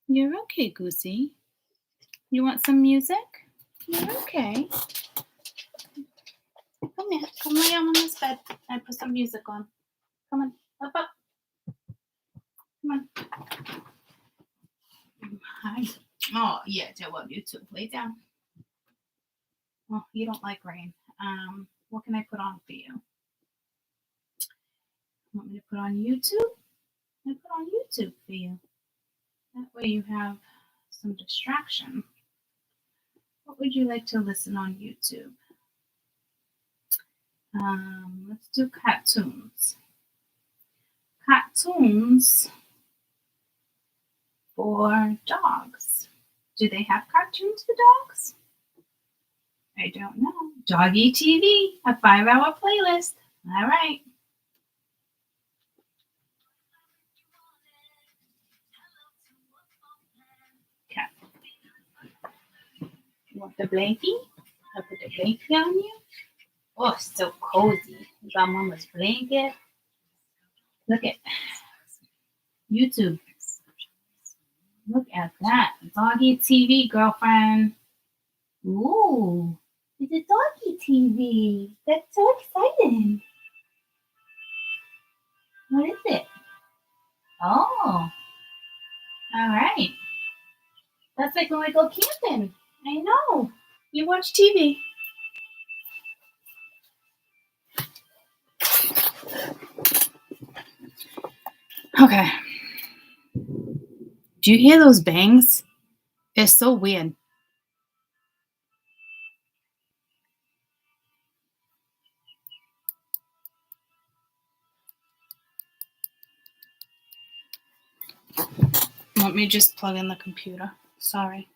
You're okay, Goosey. You want some music? You're okay. Come here. Come lay on this bed and put some music on. Come on. Up, up. Come on. Hi. Oh, yes, I love you too. Lay down. Oh, you don't like rain. What can I put on for you? Want me to put on YouTube? I put on YouTube for you. That way you have some distraction. What would you like to listen on YouTube? Let's do cartoons. Cartoons for dogs. Do they have cartoons for dogs? I don't know. Doggy TV, a 5-hour playlist. All right. Okay. You want the blankie? I'll put the blankie on you. Oh, so cozy. You got mama's blanket. Look at YouTube. Look at that. Doggy TV, girlfriend. Ooh, it's a doggy TV. That's so exciting. What is it? Oh, all right. That's like when we go camping. I know. You watch TV. Okay. Do you hear those bangs? It's so weird. Let me just plug in the computer. Sorry.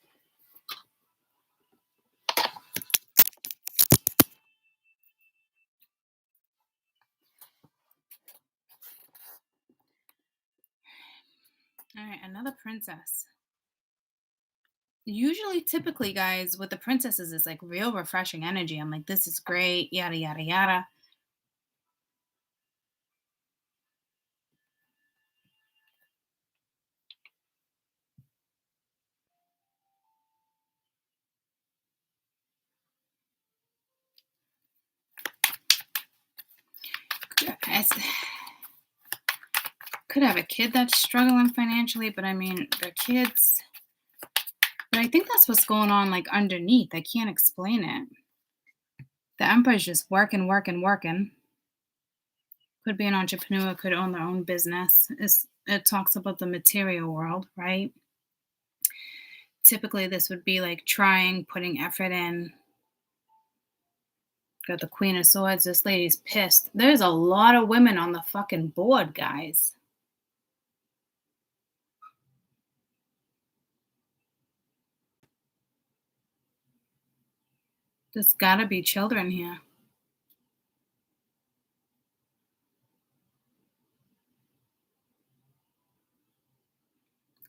All right, another princess. Usually, typically, guys, with the princesses, it's like real refreshing energy. I'm like, this is great, yada, yada, yada. It's, could have a kid that's struggling financially, but I mean, the kids. But I think that's what's going on, like underneath. I can't explain it. The Emperor's just working, working, working. Could be an entrepreneur, could own their own business. It talks about the material world, right? Typically, this would be like trying, putting effort in. Got the Queen of Swords. This lady's pissed. There's a lot of women on the fucking board, guys. There's gotta be children here.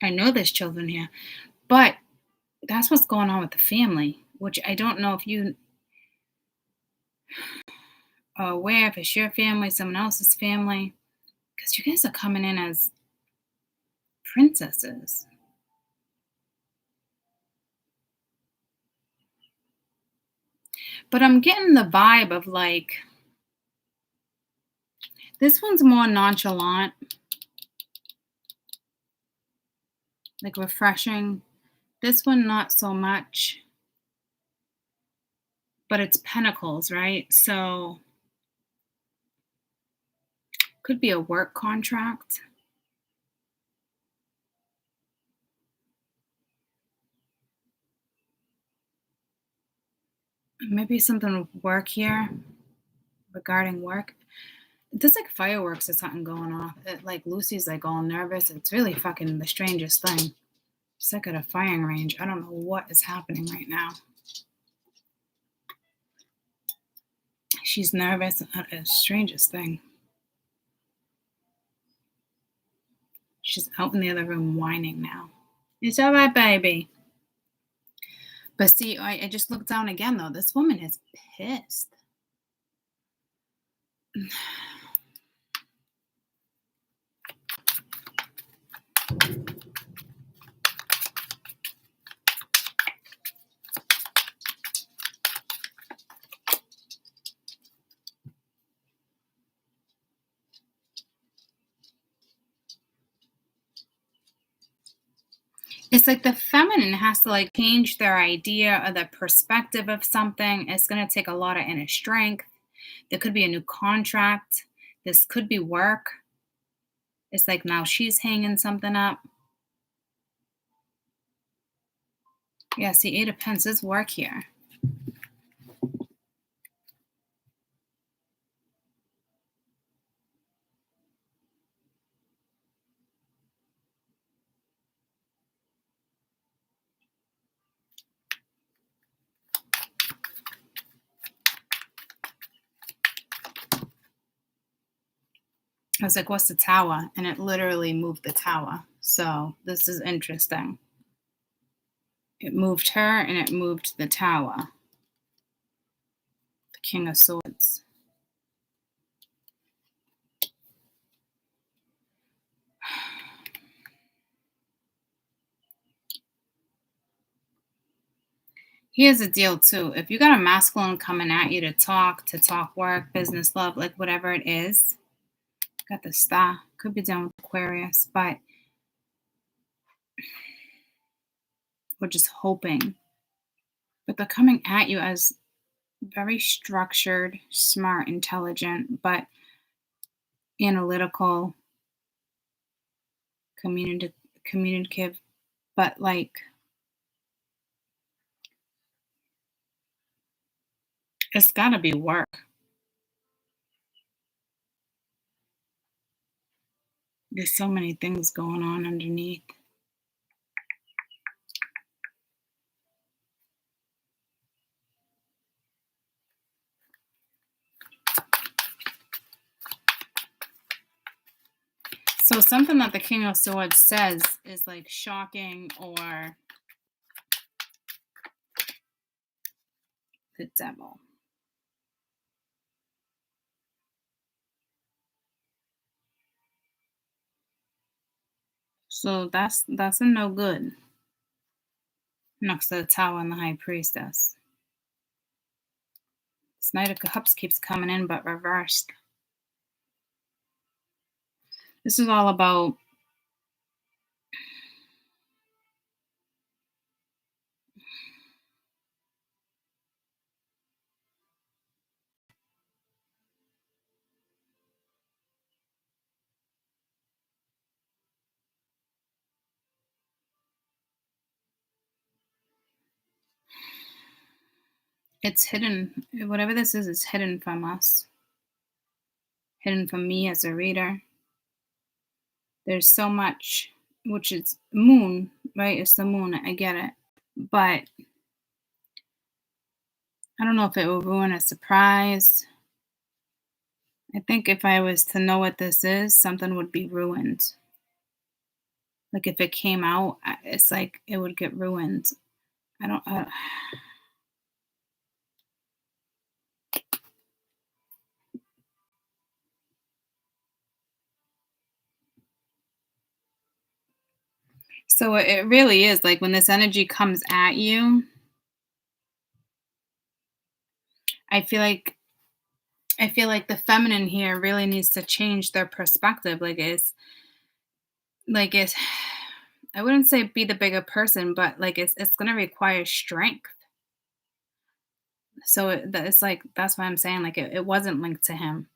I know there's children here, but that's what's going on with the family, which I don't know if you are aware, if it's your family, someone else's family, because you guys are coming in as princesses. But I'm getting the vibe of like, this one's more nonchalant, like refreshing. This one, not so much. But it's pentacles, right? So could be a work contract. Maybe something with work here regarding work. There's like fireworks or something going off. Like Lucy's like all nervous. It's really fucking the strangest thing. It's like at a firing range. I don't know what is happening right now. She's nervous. The strangest thing. She's out in the other room whining now. It's all right, baby. But see, I just looked down again, though. This woman is pissed. It's like the feminine has to like change their idea or the perspective of something. It's going to take a lot of inner strength. There could be a new contract. This could be work. It's like now she's hanging something up. Yeah, see, Eight of Pentacles is work here. I was like, what's the Tower? And it literally moved the Tower. So this is interesting. It moved her and it moved the Tower. The King of Swords. Here's the deal, too. If you got a masculine coming at you to talk work, business, love, like whatever it is, got the Star. Could be done with Aquarius, but we're just hoping. But they're coming at you as very structured, smart, intelligent, but analytical, communicative, but like it's got to be work. There's so many things going on underneath. So something that the King of Swords says is like shocking or the devil. So that's a no good next to the Tower and the High Priestess. This Knight of Cups keeps coming in, but reversed. This is all about it's hidden. Whatever this is hidden from us. Hidden from me as a reader. There's so much, which is moon, right? It's the moon. I get it. But I don't know if it will ruin a surprise. I think if I was to know what this is, something would be ruined. Like if it came out, it's like it would get ruined. I don't. So it really is like when this energy comes at you, I feel like the feminine here really needs to change their perspective. Like it's I wouldn't say be the bigger person, but like it's gonna require strength. So it's like that's why I'm saying like it wasn't linked to him.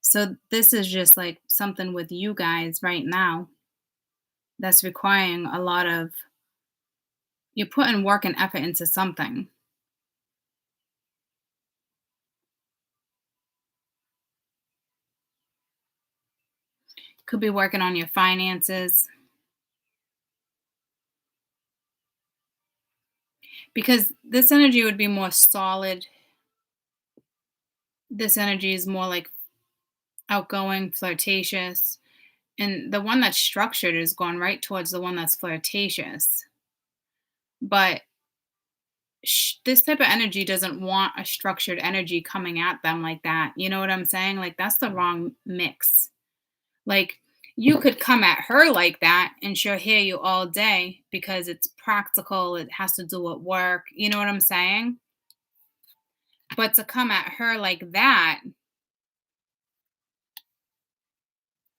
So this is just like something with you guys right now that's requiring a lot of you're putting work and effort into something. Could be working on your finances because this energy would be more solid. This energy is more like outgoing, flirtatious. And the one that's structured is going right towards the one that's flirtatious. But this type of energy doesn't want a structured energy coming at them like that. You know what I'm saying? Like that's the wrong mix. Like you could come at her like that and she'll hear you all day because it's practical, it has to do with work. You know what I'm saying? But to come at her like that,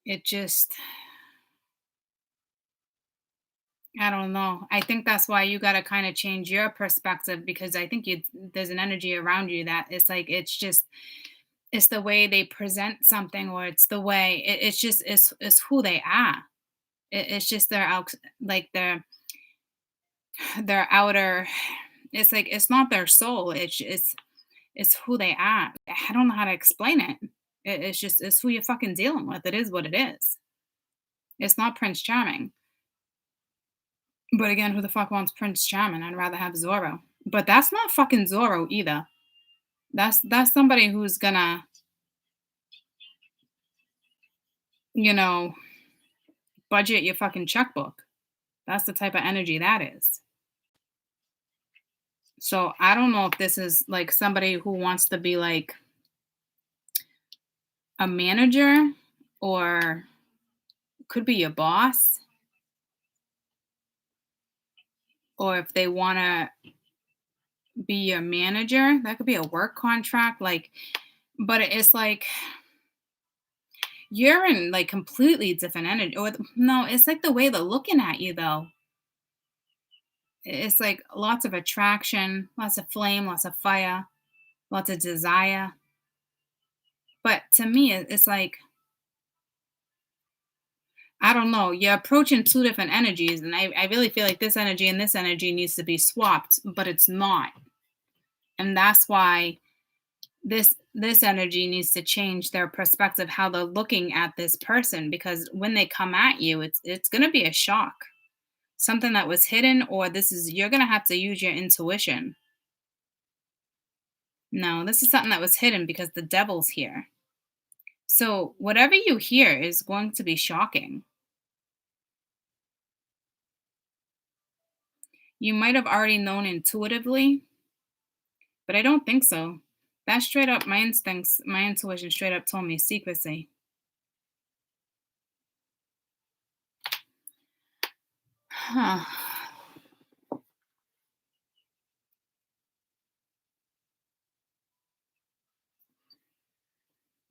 it just I don't know. I think that's why you got to kind of change your perspective because I think there's an energy around you that it's like it's just it's the way they present something or it's the way it's just it's who they are. It's just their out like their outer. It's like it's not their soul. It's who they are. I don't know how to explain it. It's just it's who you're fucking dealing with. It is what it is. It's not Prince Charming. But again, who the fuck wants Prince Charming? I'd rather have Zorro. But that's not fucking Zorro either. That's somebody who's gonna, you know, budget your fucking checkbook. That's the type of energy that is. So I don't know if this is like somebody who wants to be like a manager or could be your boss or if they want to be your manager, that could be a work contract like but it's like you're in like completely different energy. Or no, it's like the way they're looking at you though. It's like lots of attraction, lots of flame, lots of fire, lots of desire. But to me, it's like I don't know. You're approaching two different energies, and I really feel like this energy and this energy needs to be swapped, but it's not. And that's why this energy needs to change their perspective, how they're looking at this person, because when they come at you, it's gonna be a shock. Something that was hidden, or this is you're gonna have to use your intuition. No, this is something that was hidden because the devil's here. So whatever you hear is going to be shocking. You might have already known intuitively, but I don't think so. That straight up, my instincts, my intuition straight up told me secrecy. Huh.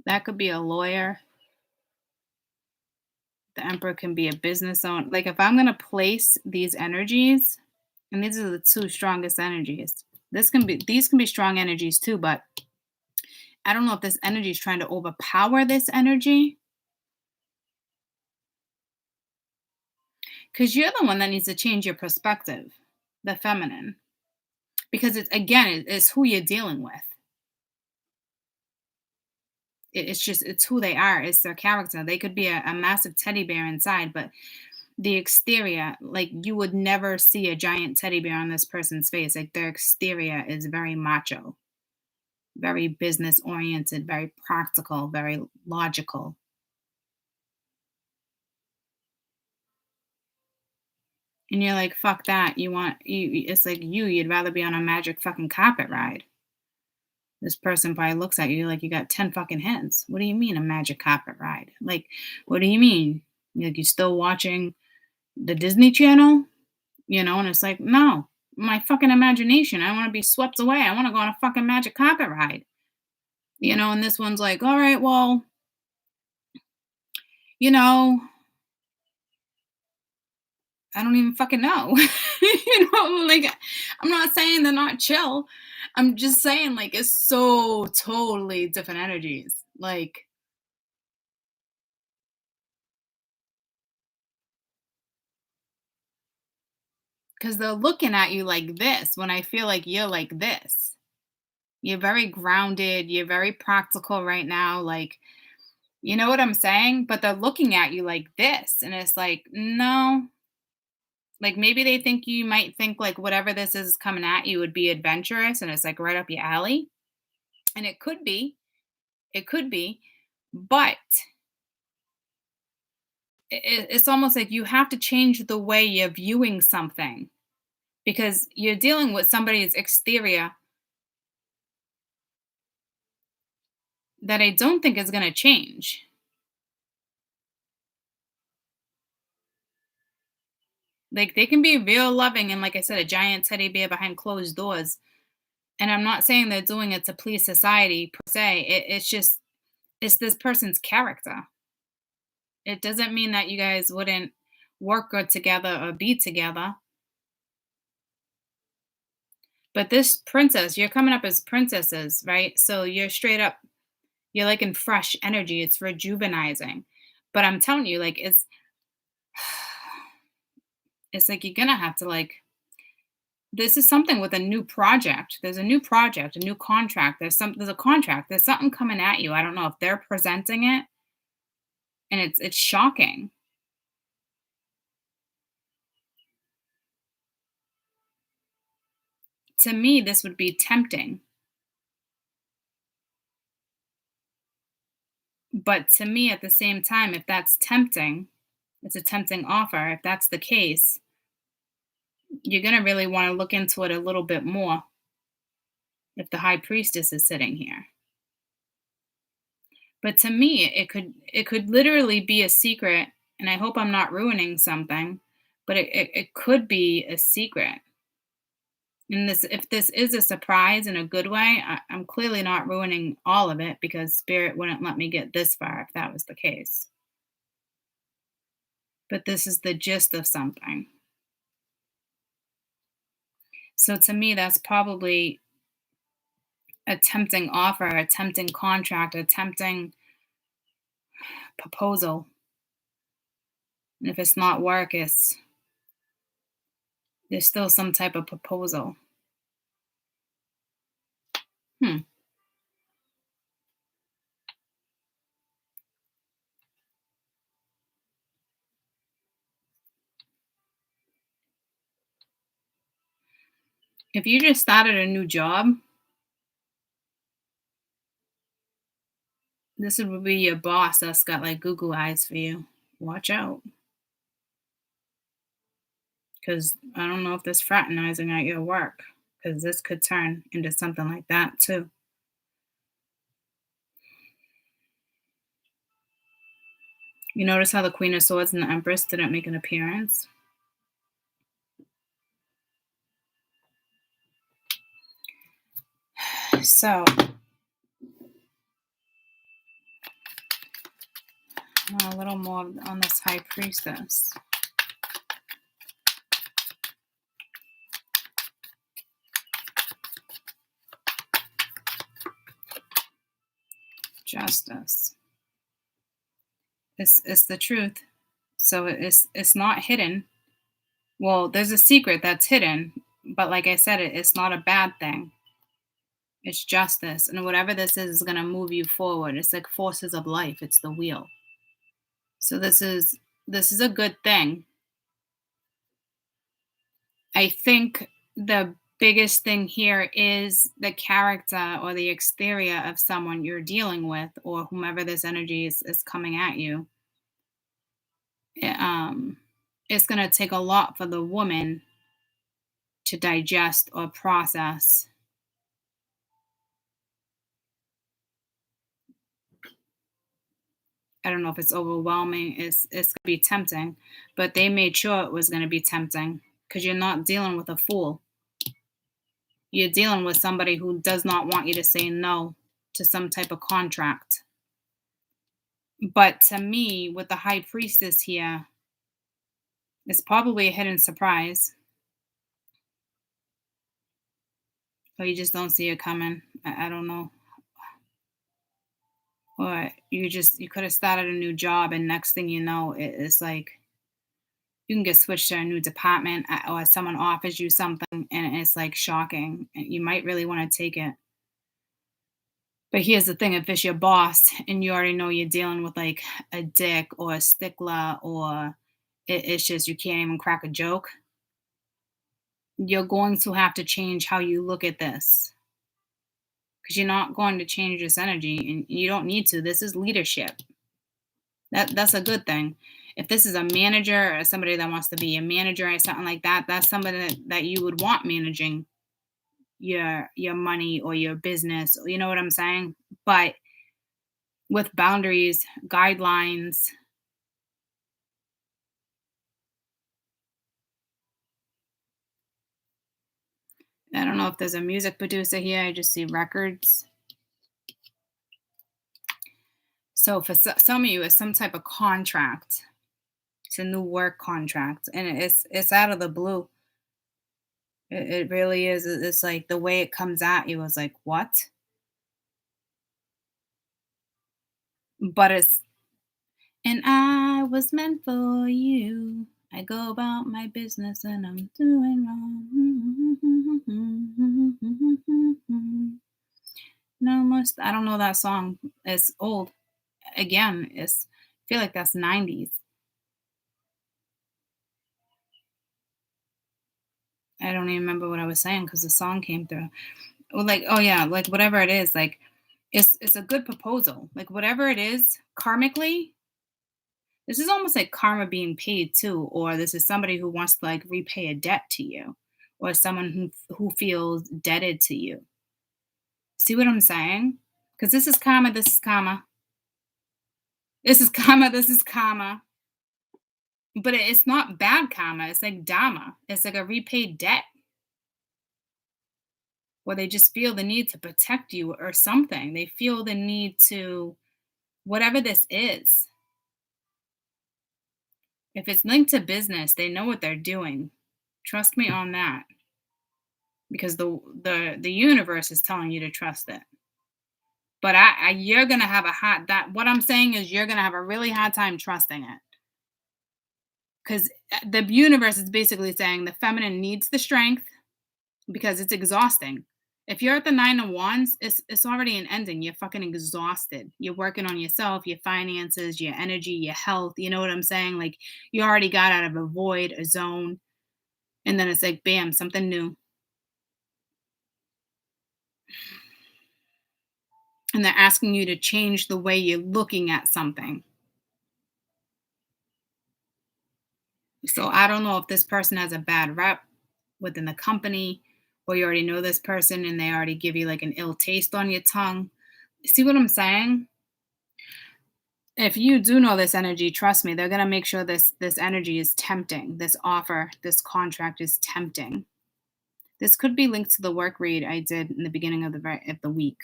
That could be a lawyer. The Emperor can be a business owner. Like if I'm gonna place these energies, and these are the two strongest energies. These can be strong energies too, but I don't know if this energy is trying to overpower this energy. Because you're the one that needs to change your perspective, the feminine. Because it's again, it's who you're dealing with. It's who they are. It's their character. They could be a massive teddy bear inside, but the exterior, like you would never see a giant teddy bear on this person's face. Like their exterior is very macho, very business oriented, very practical, very logical. And you're like, fuck that. It's like you'd rather be on a magic fucking carpet ride. This person probably looks at you like you got 10 fucking heads. What do you mean a magic carpet ride? Like, what do you mean? Like, you still watching the Disney Channel? And it's like, no, my fucking imagination. I want to be swept away. I want to go on a fucking magic carpet ride. And this one's like, all right, well, you know, I don't even fucking know. Like I'm not saying they're not chill. I'm just saying like it's so totally different energies. Like cuz they're looking at you like this when I feel like you're like this. You're very grounded, you're very practical right now like you know what I'm saying? But they're looking at you like this and it's like, "No." Like maybe they think you might think like whatever this is coming at you would be adventurous and it's like right up your alley. And it could be. It could be. But it's almost like you have to change the way you're viewing something because you're dealing with somebody's exterior that I don't think is going to change. Like they can be real loving and like I said, a giant teddy bear behind closed doors. And I'm not saying they're doing it to please society per se. It's this person's character. It doesn't mean that you guys wouldn't work good together or be together. But this princess, you're coming up as princesses, right? So you're straight up, you're like in fresh energy. It's rejuvenizing. But I'm telling you, like it's like you're gonna have to like this is something with a new project. There's a new project, a new contract. There's a contract. There's something coming at you. I don't know if they're presenting it and it's shocking. To me, this would be tempting. But to me, at the same time, if that's tempting, it's a tempting offer. If that's the case, you're going to really want to look into it a little bit more if the high priestess is sitting here. But to me, it could literally be a secret, and I hope I'm not ruining something, but it could be a secret. And this if this is a surprise in a good way, I'm clearly not ruining all of it because spirit wouldn't let me get this far if that was the case. But this is the gist of something. So to me, that's probably a tempting offer, a tempting contract, a tempting proposal. And if it's not work, there's still some type of proposal. Hmm. If you just started a new job, This would be your boss that's got like Google eyes for you. Watch out. Because I don't know if this fraternizing at your work, because this could turn into something like that too. You notice how the Queen of Swords and the Empress didn't make an appearance? So, a little more on this High Priestess. Justice. It's the truth. So it's not hidden. Well, there's a secret that's hidden, but like I said, it's not a bad thing. It's justice, and whatever this is going to move you forward. It's like forces of life. It's the wheel. So this is a good thing. I think the biggest thing here is the character or the exterior of someone you're dealing with, or whomever this energy is coming at you. It, it's going to take a lot for the woman to digest or process. I don't know if it's overwhelming. It's going to be tempting, but they made sure it was going to be tempting because you're not dealing with a fool. You're dealing with somebody who does not want you to say no to some type of contract. But to me, with the High Priestess here, it's probably a hidden surprise. Or you just don't see it coming. I don't know. Or you could have started a new job, and next thing you know, it's like you can get switched to a new department, or someone offers you something and it's like shocking. You might really want to take it. But here's the thing, if it's your boss and you already know you're dealing with like a dick or a stickler, or it's just you can't even crack a joke, you're going to have to change how you look at this, because you're not going to change this energy, and you don't need to. This is leadership. That's a good thing. If this is a manager or somebody that wants to be a manager or something like that, that's somebody that you would want managing your money or your business. You know what I'm saying? But with boundaries, guidelines. I don't know if there's a music producer here. I just see records. So for some of you, it's some type of contract. It's a new work contract, and it's out of the blue. It really is. It's like the way it comes at you is like, what? But it's, and I was meant for you. I go about my business and I'm doing wrong. No most. I don't know that song. It's old. Again, I feel like that's 90s. I don't even remember what I was saying because the song came through. Well, like, oh yeah, like whatever it is, like it's a good proposal. Like whatever it is, karmically, this is almost like karma being paid too, or this is somebody who wants to like repay a debt to you, or someone who feels indebted to you. See what I'm saying? Because this is karma, this is karma, this is karma, this is karma. But it's not bad karma. It's like dharma. It's like a repaid debt, where they just feel the need to protect you or something. They feel the need to, whatever this is. If it's linked to business, they know what they're doing. Trust me on that, because the universe is telling you to trust it. But you're gonna have a hard that. What I'm saying is you're gonna have a really hard time trusting it, because the universe is basically saying the feminine needs the strength because it's exhausting. If you're at the 9 of Wands, it's already an ending. You're fucking exhausted. You're working on yourself, your finances, your energy, your health. You know what I'm saying? Like you already got out of a void, a zone, and then it's like bam, something new. and they're asking you to change the way you're looking at something. So I don't know if this person has a bad rep within the company, or you already know this person and they already give you like an ill taste on your tongue. See what I'm saying? If you do know this energy, trust me, they're gonna make sure this energy is tempting. This offer, this contract is tempting. This could be linked to the work read I did in the beginning of the week.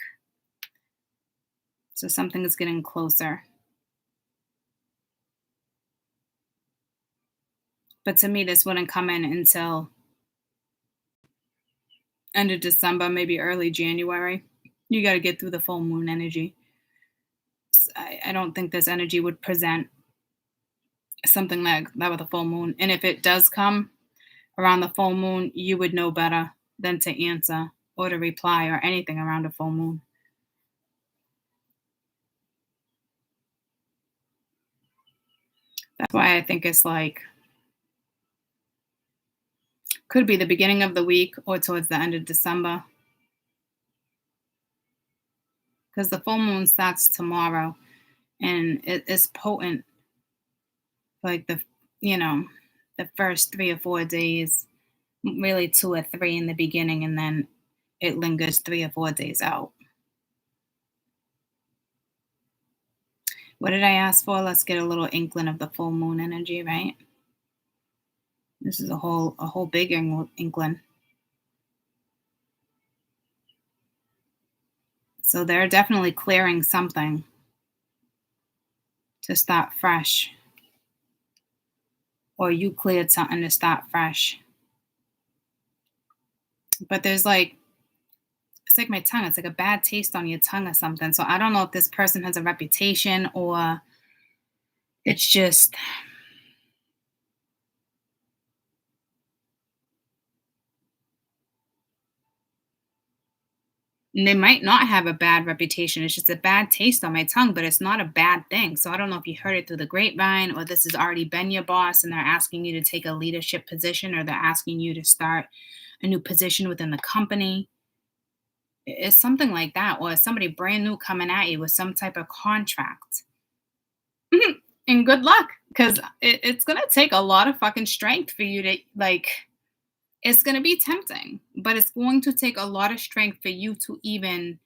So something is getting closer. But to me, this wouldn't come in until end of December, maybe early January. You got to get through the full moon energy. I don't think this energy would present something like that with a full moon. And if it does come around the full moon, you would know better than to answer or to reply or anything around a full moon. That's why I think it's like, could be the beginning of the week or towards the end of December. Because the full moon starts tomorrow and it is potent. Like the first 3 or 4 days, really 2 or 3 in the beginning, and then it lingers 3 or 4 days out. What did I ask for? Let's get a little inkling of the full moon energy, right? This is a whole big inkling. So they're definitely clearing something to start fresh. Or you cleared something to start fresh. But there's like, it's like my tongue. It's like a bad taste on your tongue or something. So I don't know if this person has a reputation or it's just, and they might not have a bad reputation. It's just a bad taste on my tongue, but it's not a bad thing. So I don't know if you heard it through the grapevine or this has already been your boss and they're asking you to take a leadership position or they're asking you to start a new position within the company. It's something like that. Or somebody brand new coming at you with some type of contract. And good luck, because it's going to take a lot of fucking strength for you to like. It's going to be tempting, but it's going to take a lot of strength for you to even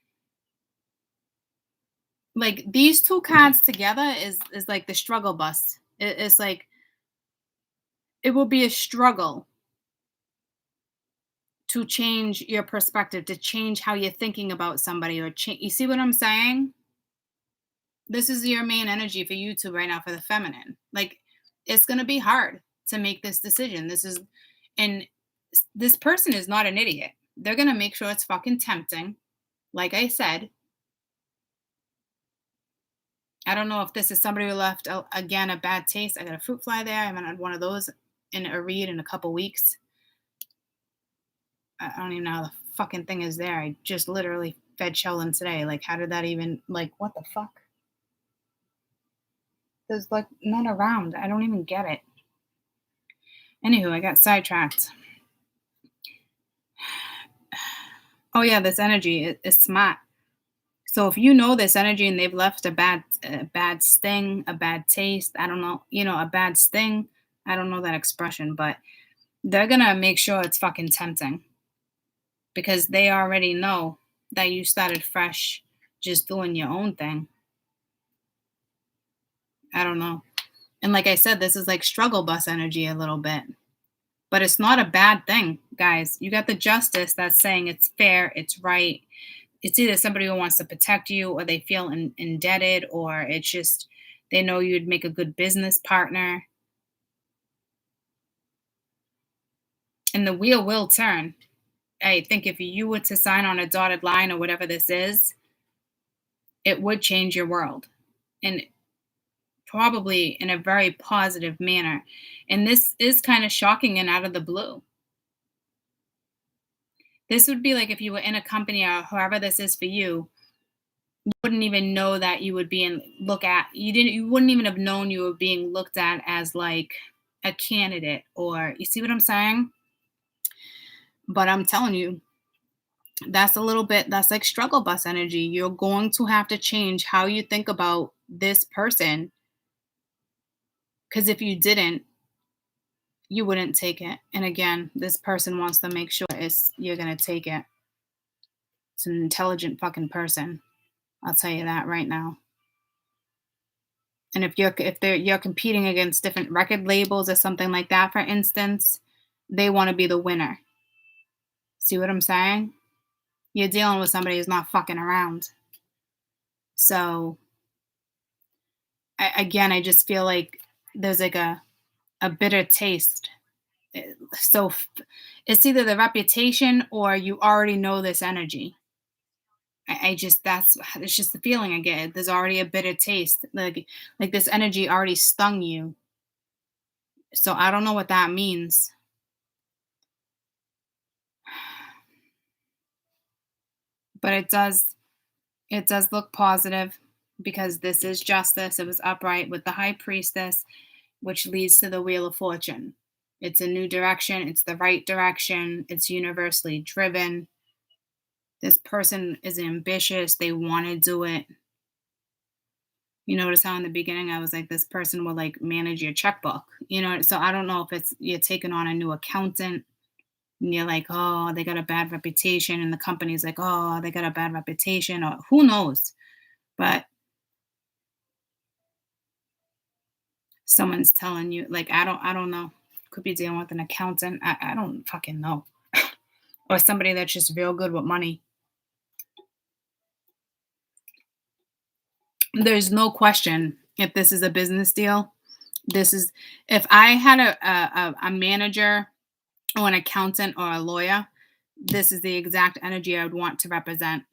like these two cards together is like the struggle bus. It's like it will be a struggle to change your perspective, to change how you're thinking about somebody or change. You see what I'm saying? This is your main energy for you two right now for the feminine. Like it's going to be hard to make this decision. And this person is not an idiot. They're going to make sure it's fucking tempting. Like I said, I don't know if this is somebody who left, again, a bad taste. I got a fruit fly there. I haven't had one of those in a read in a couple weeks. I don't even know how the fucking thing is there. I just literally fed Sheldon today. Like, how did that even, like, what the fuck? There's, like, none around. I don't even get it. Anywho, I got sidetracked. Oh, yeah, this energy is smart. So if you know this energy and they've left a bad sting, a bad taste, I don't know, a bad sting, I don't know that expression, but they're going to make sure it's fucking tempting because they already know that you started fresh just doing your own thing. I don't know. And like I said, this is like struggle bus energy a little bit. But it's not a bad thing, guys. You got the justice that's saying it's fair, it's right. It's either somebody who wants to protect you or they feel indebted or it's just they know you'd make a good business partner. And the wheel will turn. I think if you were to sign on a dotted line or whatever this is, it would change your world. And probably in a very positive manner. And this is kind of shocking and out of the blue. This would be like if you were in a company or whoever this is for you, you wouldn't even know that you would be you wouldn't even have known you were being looked at as like a candidate or you see what I'm saying? But I'm telling you, That's a little bit, that's like struggle bus energy. You're going to have to change how you think about this person, because if you didn't, you wouldn't take it. And again, this person wants to make sure it's you're gonna take it. It's an intelligent fucking person. I'll tell you that right now. And if you're competing against different record labels or something like that, for instance, they want to be the winner. See what I'm saying? You're dealing with somebody who's not fucking around. So again, I just feel like there's like a bitter taste. So it's either the reputation or you already know this energy. I just that's it's just the feeling I get. There's already a bitter taste. Like this energy already stung you. So I don't know what that means. But it does look positive because this is justice. It was upright with the high priestess, which leads to the wheel of fortune. It's a new direction, it's the right direction, it's universally driven. This person is ambitious, they want to do it. You notice how in the beginning I was like, this person will like manage your checkbook, so I don't know if it's you're taking on a new accountant and you're like, oh, they got a bad reputation, and the company's like, oh, they got a bad reputation, or who knows. But someone's telling you, like, I don't know. Could be dealing with an accountant. I don't fucking know. Or somebody that's just real good with money. There's no question if this is a business deal. This is if I had a manager or an accountant or a lawyer, this is the exact energy I would want to represent.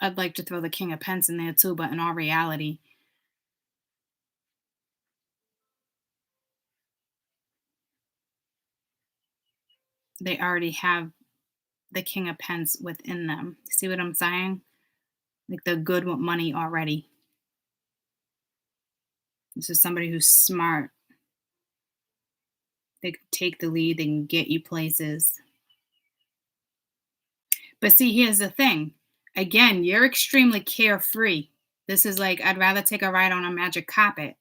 I'd like to throw the king of pence in there too, but in all reality, they already have the king of pence within them. See what I'm saying? Like they're good with money already. This is somebody who's smart. They can take the lead, they can get you places. But see, here's the thing. Again, you're extremely carefree. This is like, I'd rather take a ride on a magic carpet.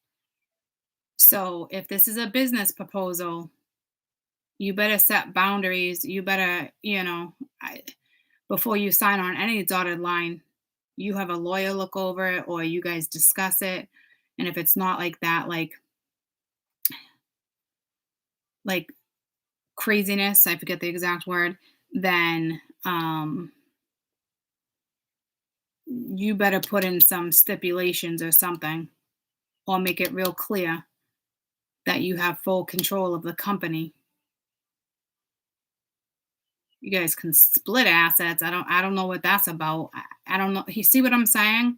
So if this is a business proposal, you better set boundaries. You better, before you sign on any dotted line, you have a lawyer look over it or you guys discuss it. And if it's not like that, like craziness, I forget the exact word, then you better put in some stipulations or something, or make it real clear that you have full control of the company. You guys can split assets. I don't know what that's about. I don't know. You see what I'm saying?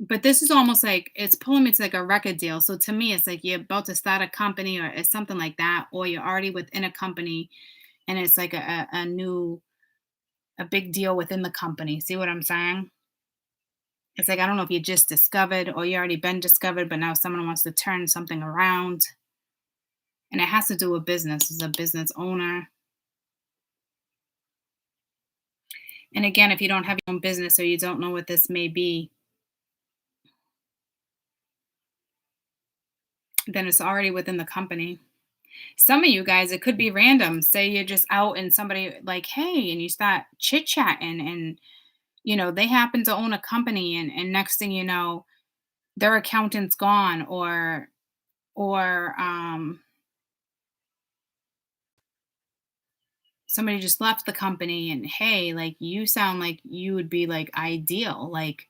But this is almost like it's pulling me to like a record deal. So to me, it's like you're about to start a company or it's something like that, or you're already within a company and it's like a big deal within the company. See what I'm saying? It's like I don't know if you just discovered or you already been discovered, but now someone wants to turn something around. And it has to do with business. As a business owner. And again, if you don't have your own business or you don't know what this may be, then it's already within the company. Some of you guys, it could be random. Say you're just out and somebody like, hey, and you start chit chatting and, they happen to own a company and next thing you know, their accountant's gone or somebody just left the company and hey, like you sound like you would be like ideal. Like,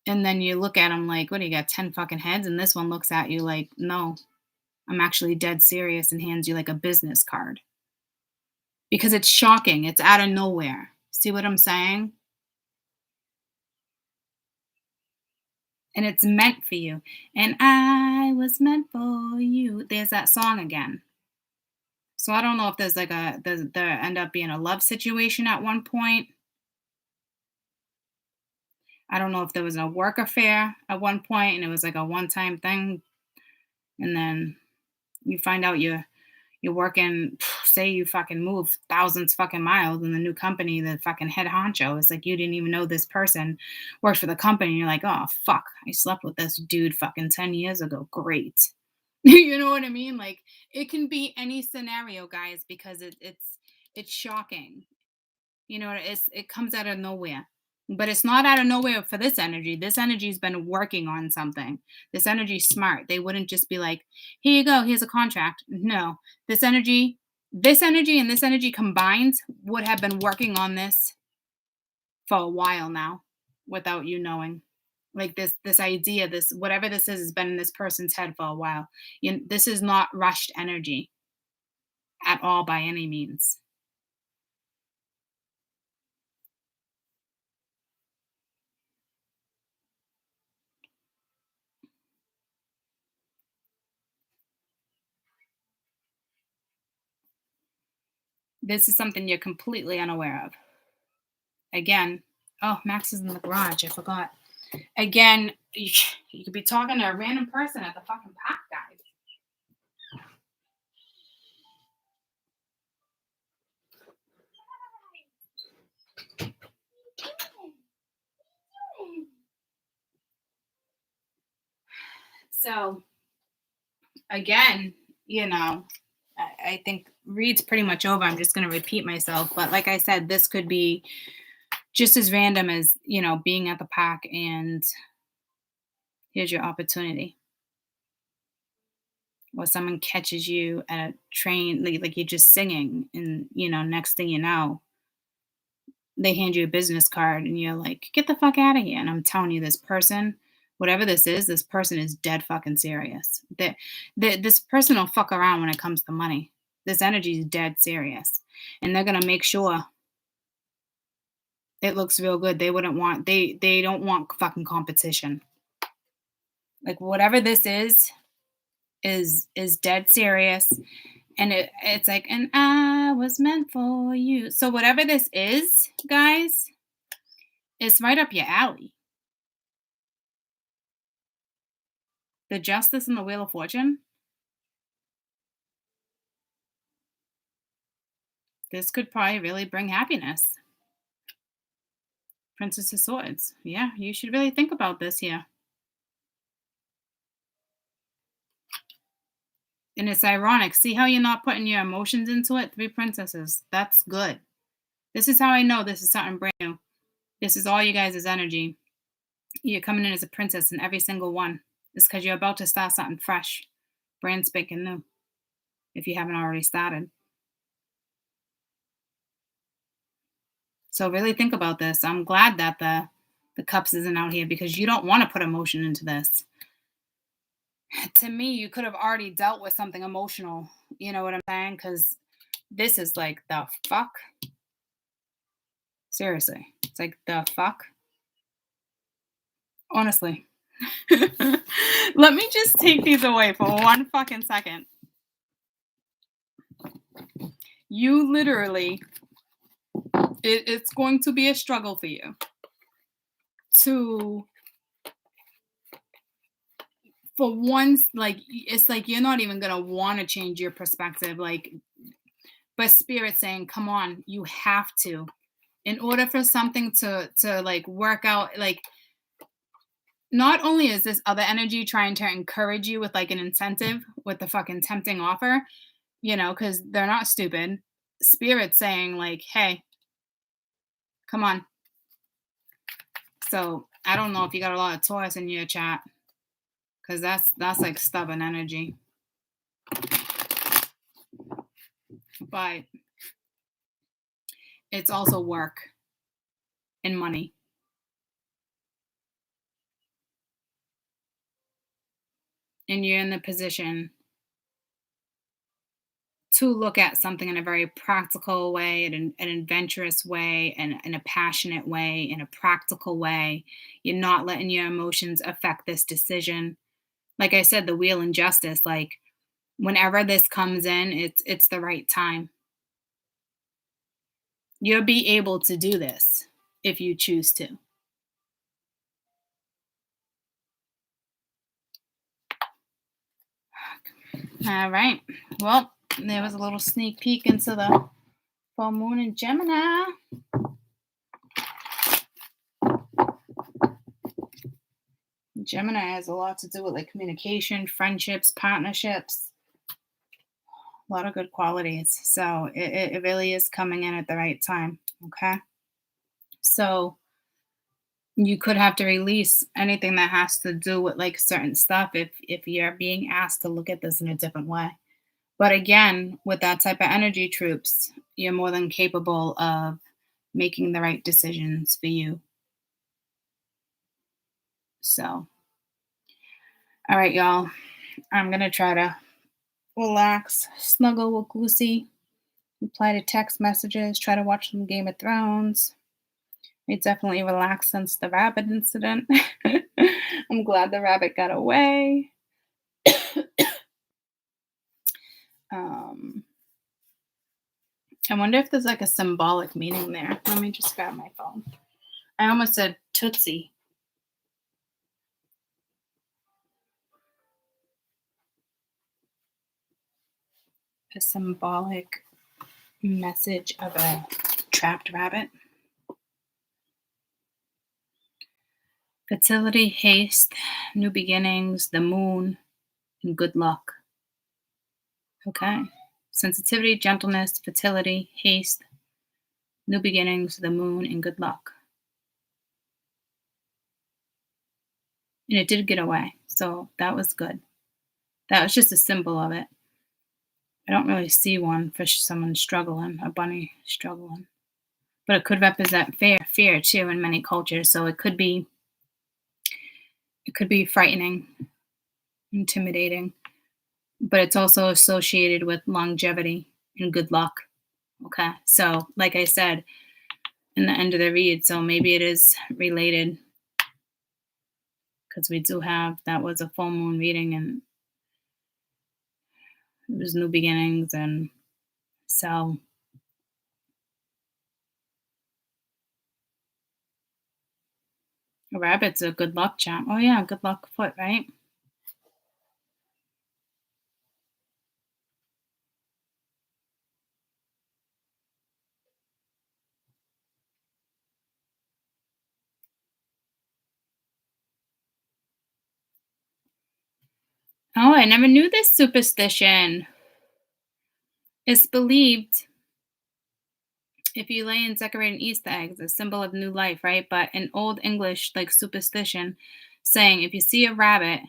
and then you look at them like, what do you got, 10 fucking heads? And this one looks at you like, no, I'm actually dead serious and hands you like a business card. Because it's shocking. It's out of nowhere. See what I'm saying? And it's meant for you. And I was meant for you. There's that song again. So I don't know if there's like there end up being a love situation at one point. I don't know if there was a work affair at one point and it was like a one time thing. And then you find out you're working, say you fucking move thousands fucking miles in the new company, the fucking head honcho is like, you didn't even know this person works for the company. And you're like, oh, fuck, I slept with this dude fucking 10 years ago. Great. You know what I mean? Like, it can be any scenario, guys, because it's shocking. You know, it comes out of nowhere. But it's not out of nowhere for this energy. This energy's been working on something. This energy's smart. They wouldn't just be like, here you go, here's a contract. No. This energy and this energy combined would have been working on this for a while now without you knowing. Like this idea, this whatever this is has been in this person's head for a while. This is not rushed energy at all by any means. This is something you're completely unaware of. Again, oh, Max is in the garage. I forgot. Again, you could be talking to a random person at the fucking park, guys. So, again, I think read's pretty much over. I'm just going to repeat myself. But like I said, this could be just as random as, being at the park and here's your opportunity. Or someone catches you at a train, like you're just singing, and, next thing you know, they hand you a business card and you're like, get the fuck out of here. And I'm telling you, this person, whatever this person is dead fucking serious. This person don't fuck around when it comes to money. This energy is dead serious. And they're going to make sure it looks real good. They don't want fucking competition. Like whatever this is dead serious. And it's like, and I was meant for you. So whatever this is, guys, it's right up your alley. The Justice and the Wheel of Fortune. This could probably really bring happiness. Princess of Swords. Yeah, you should really think about this here. And it's ironic. See how you're not putting your emotions into it? 3 princesses. That's good. This is how I know this is something brand new. This is all you guys' energy. You're coming in as a princess in every single one. It's because you're about to start something fresh. Brand spanking new. If you haven't already started. So really think about this. I'm glad that the cups isn't out here because you don't want to put emotion into this. To me, you could have already dealt with something emotional. You know what I'm saying? Because this is like, the fuck? Seriously. It's like, the fuck? Honestly. Let me just take these away for 1 fucking second. You literally, it's going to be a struggle for you to, for once, like, it's like you're not even going to want to change your perspective. Like, but Spirit saying, come on, you have to. In order for something to like work out, like, not only is this other energy trying to encourage you with like an incentive with the fucking tempting offer, because they're not stupid. Spirit saying like, hey, come on. So I don't know if you got a lot of Taurus in your chat, because that's like stubborn energy. But it's also work and money. And you're in the position to look at something in a very practical way, in an adventurous way, and in a passionate way, in a practical way. You're not letting your emotions affect this decision. Like I said, the wheel and justice, like whenever this comes in, it's the right time. You'll be able to do this if you choose to. All right. Well, there was a little sneak peek into the full moon in Gemini. Gemini has a lot to do with like communication, friendships, partnerships, a lot of good qualities. So it really is coming in at the right time. Okay. So you could have to release anything that has to do with like certain stuff if you're being asked to look at this in a different way. But again, with that type of energy troops, you're more than capable of making the right decisions for you. So, all right, y'all. I'm gonna try to relax, snuggle with Lucy, reply to text messages, try to watch some Game of Thrones. It definitely relaxed since the rabbit incident. I'm glad the rabbit got away. um, I wonder if there's like a symbolic meaning there. Let me just grab my phone. I almost said Tootsie. A symbolic message of a trapped rabbit. Fertility, haste, new beginnings, the moon, and good luck. Okay. Sensitivity, gentleness, fertility, haste, new beginnings, the moon, and good luck. And it did get away. So that was good. That was just a symbol of it. I don't really see one for someone struggling, a bunny struggling. But it could represent fear too in many cultures. So it could be frightening, intimidating, but it's also associated with longevity and good luck. Okay. So, like I said in the end of the read, so maybe it is related because we do have that was a full moon reading and it was new beginnings. And so, a rabbit's a good luck charm. Oh, yeah, good luck foot, right? Oh, I never knew this superstition. It's believed if you lay and decorate an Easter egg, it's a symbol of new life, right? But in Old English, like superstition, saying if you see a rabbit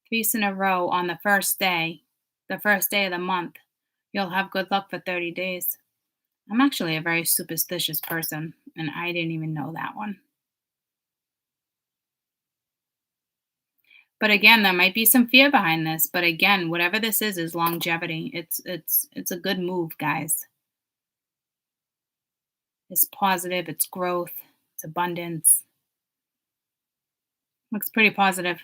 twice in a row on the first day of the month, you'll have good luck for 30 days. I'm actually a very superstitious person, and I didn't even know that one. But again, there might be some fear behind this. But again, whatever this is longevity. It's a good move, guys. It's positive, it's growth, it's abundance. Looks pretty positive.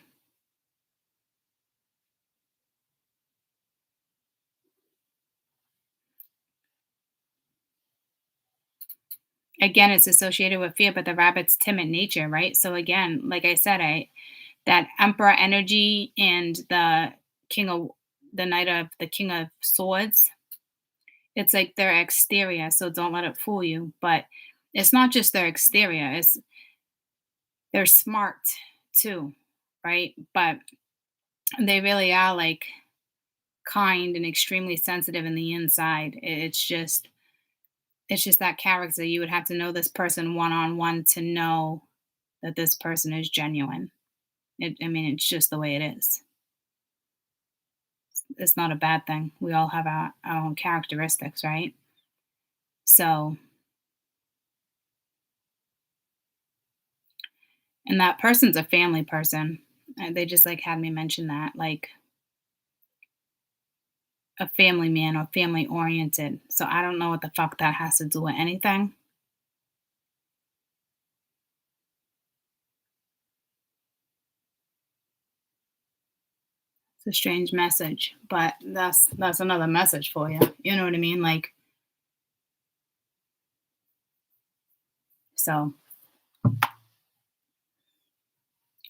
Again, it's associated with fear, but the rabbit's timid nature, right? So again, like I said, I that emperor energy and king of the king of swords, it's like their exterior, so don't let it fool you. But it's not just their exterior, it's they're smart too, right? But they really are like kind and extremely sensitive in the inside. It's just that character. You would have to know this person one on one to know that this person is genuine. I mean, it's just the way it is. It's not a bad thing. We all have our own characteristics, right? So, and that person's a family person. They just like had me mention that, like a family man or family oriented. So I don't know what the fuck that has to do with anything. It's a strange message, but that's another message for you. You know what I mean? Like, so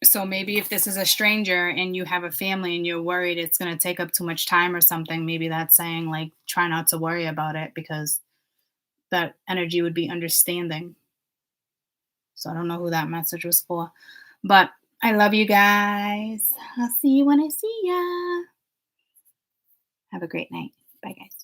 So maybe if this is a stranger and you have a family and you're worried it's going to take up too much time or something, maybe that's saying like try not to worry about it because that energy would be understanding. So I don't know who that message was for. But I love you guys. I'll see you when I see ya. Have a great night. Bye, guys.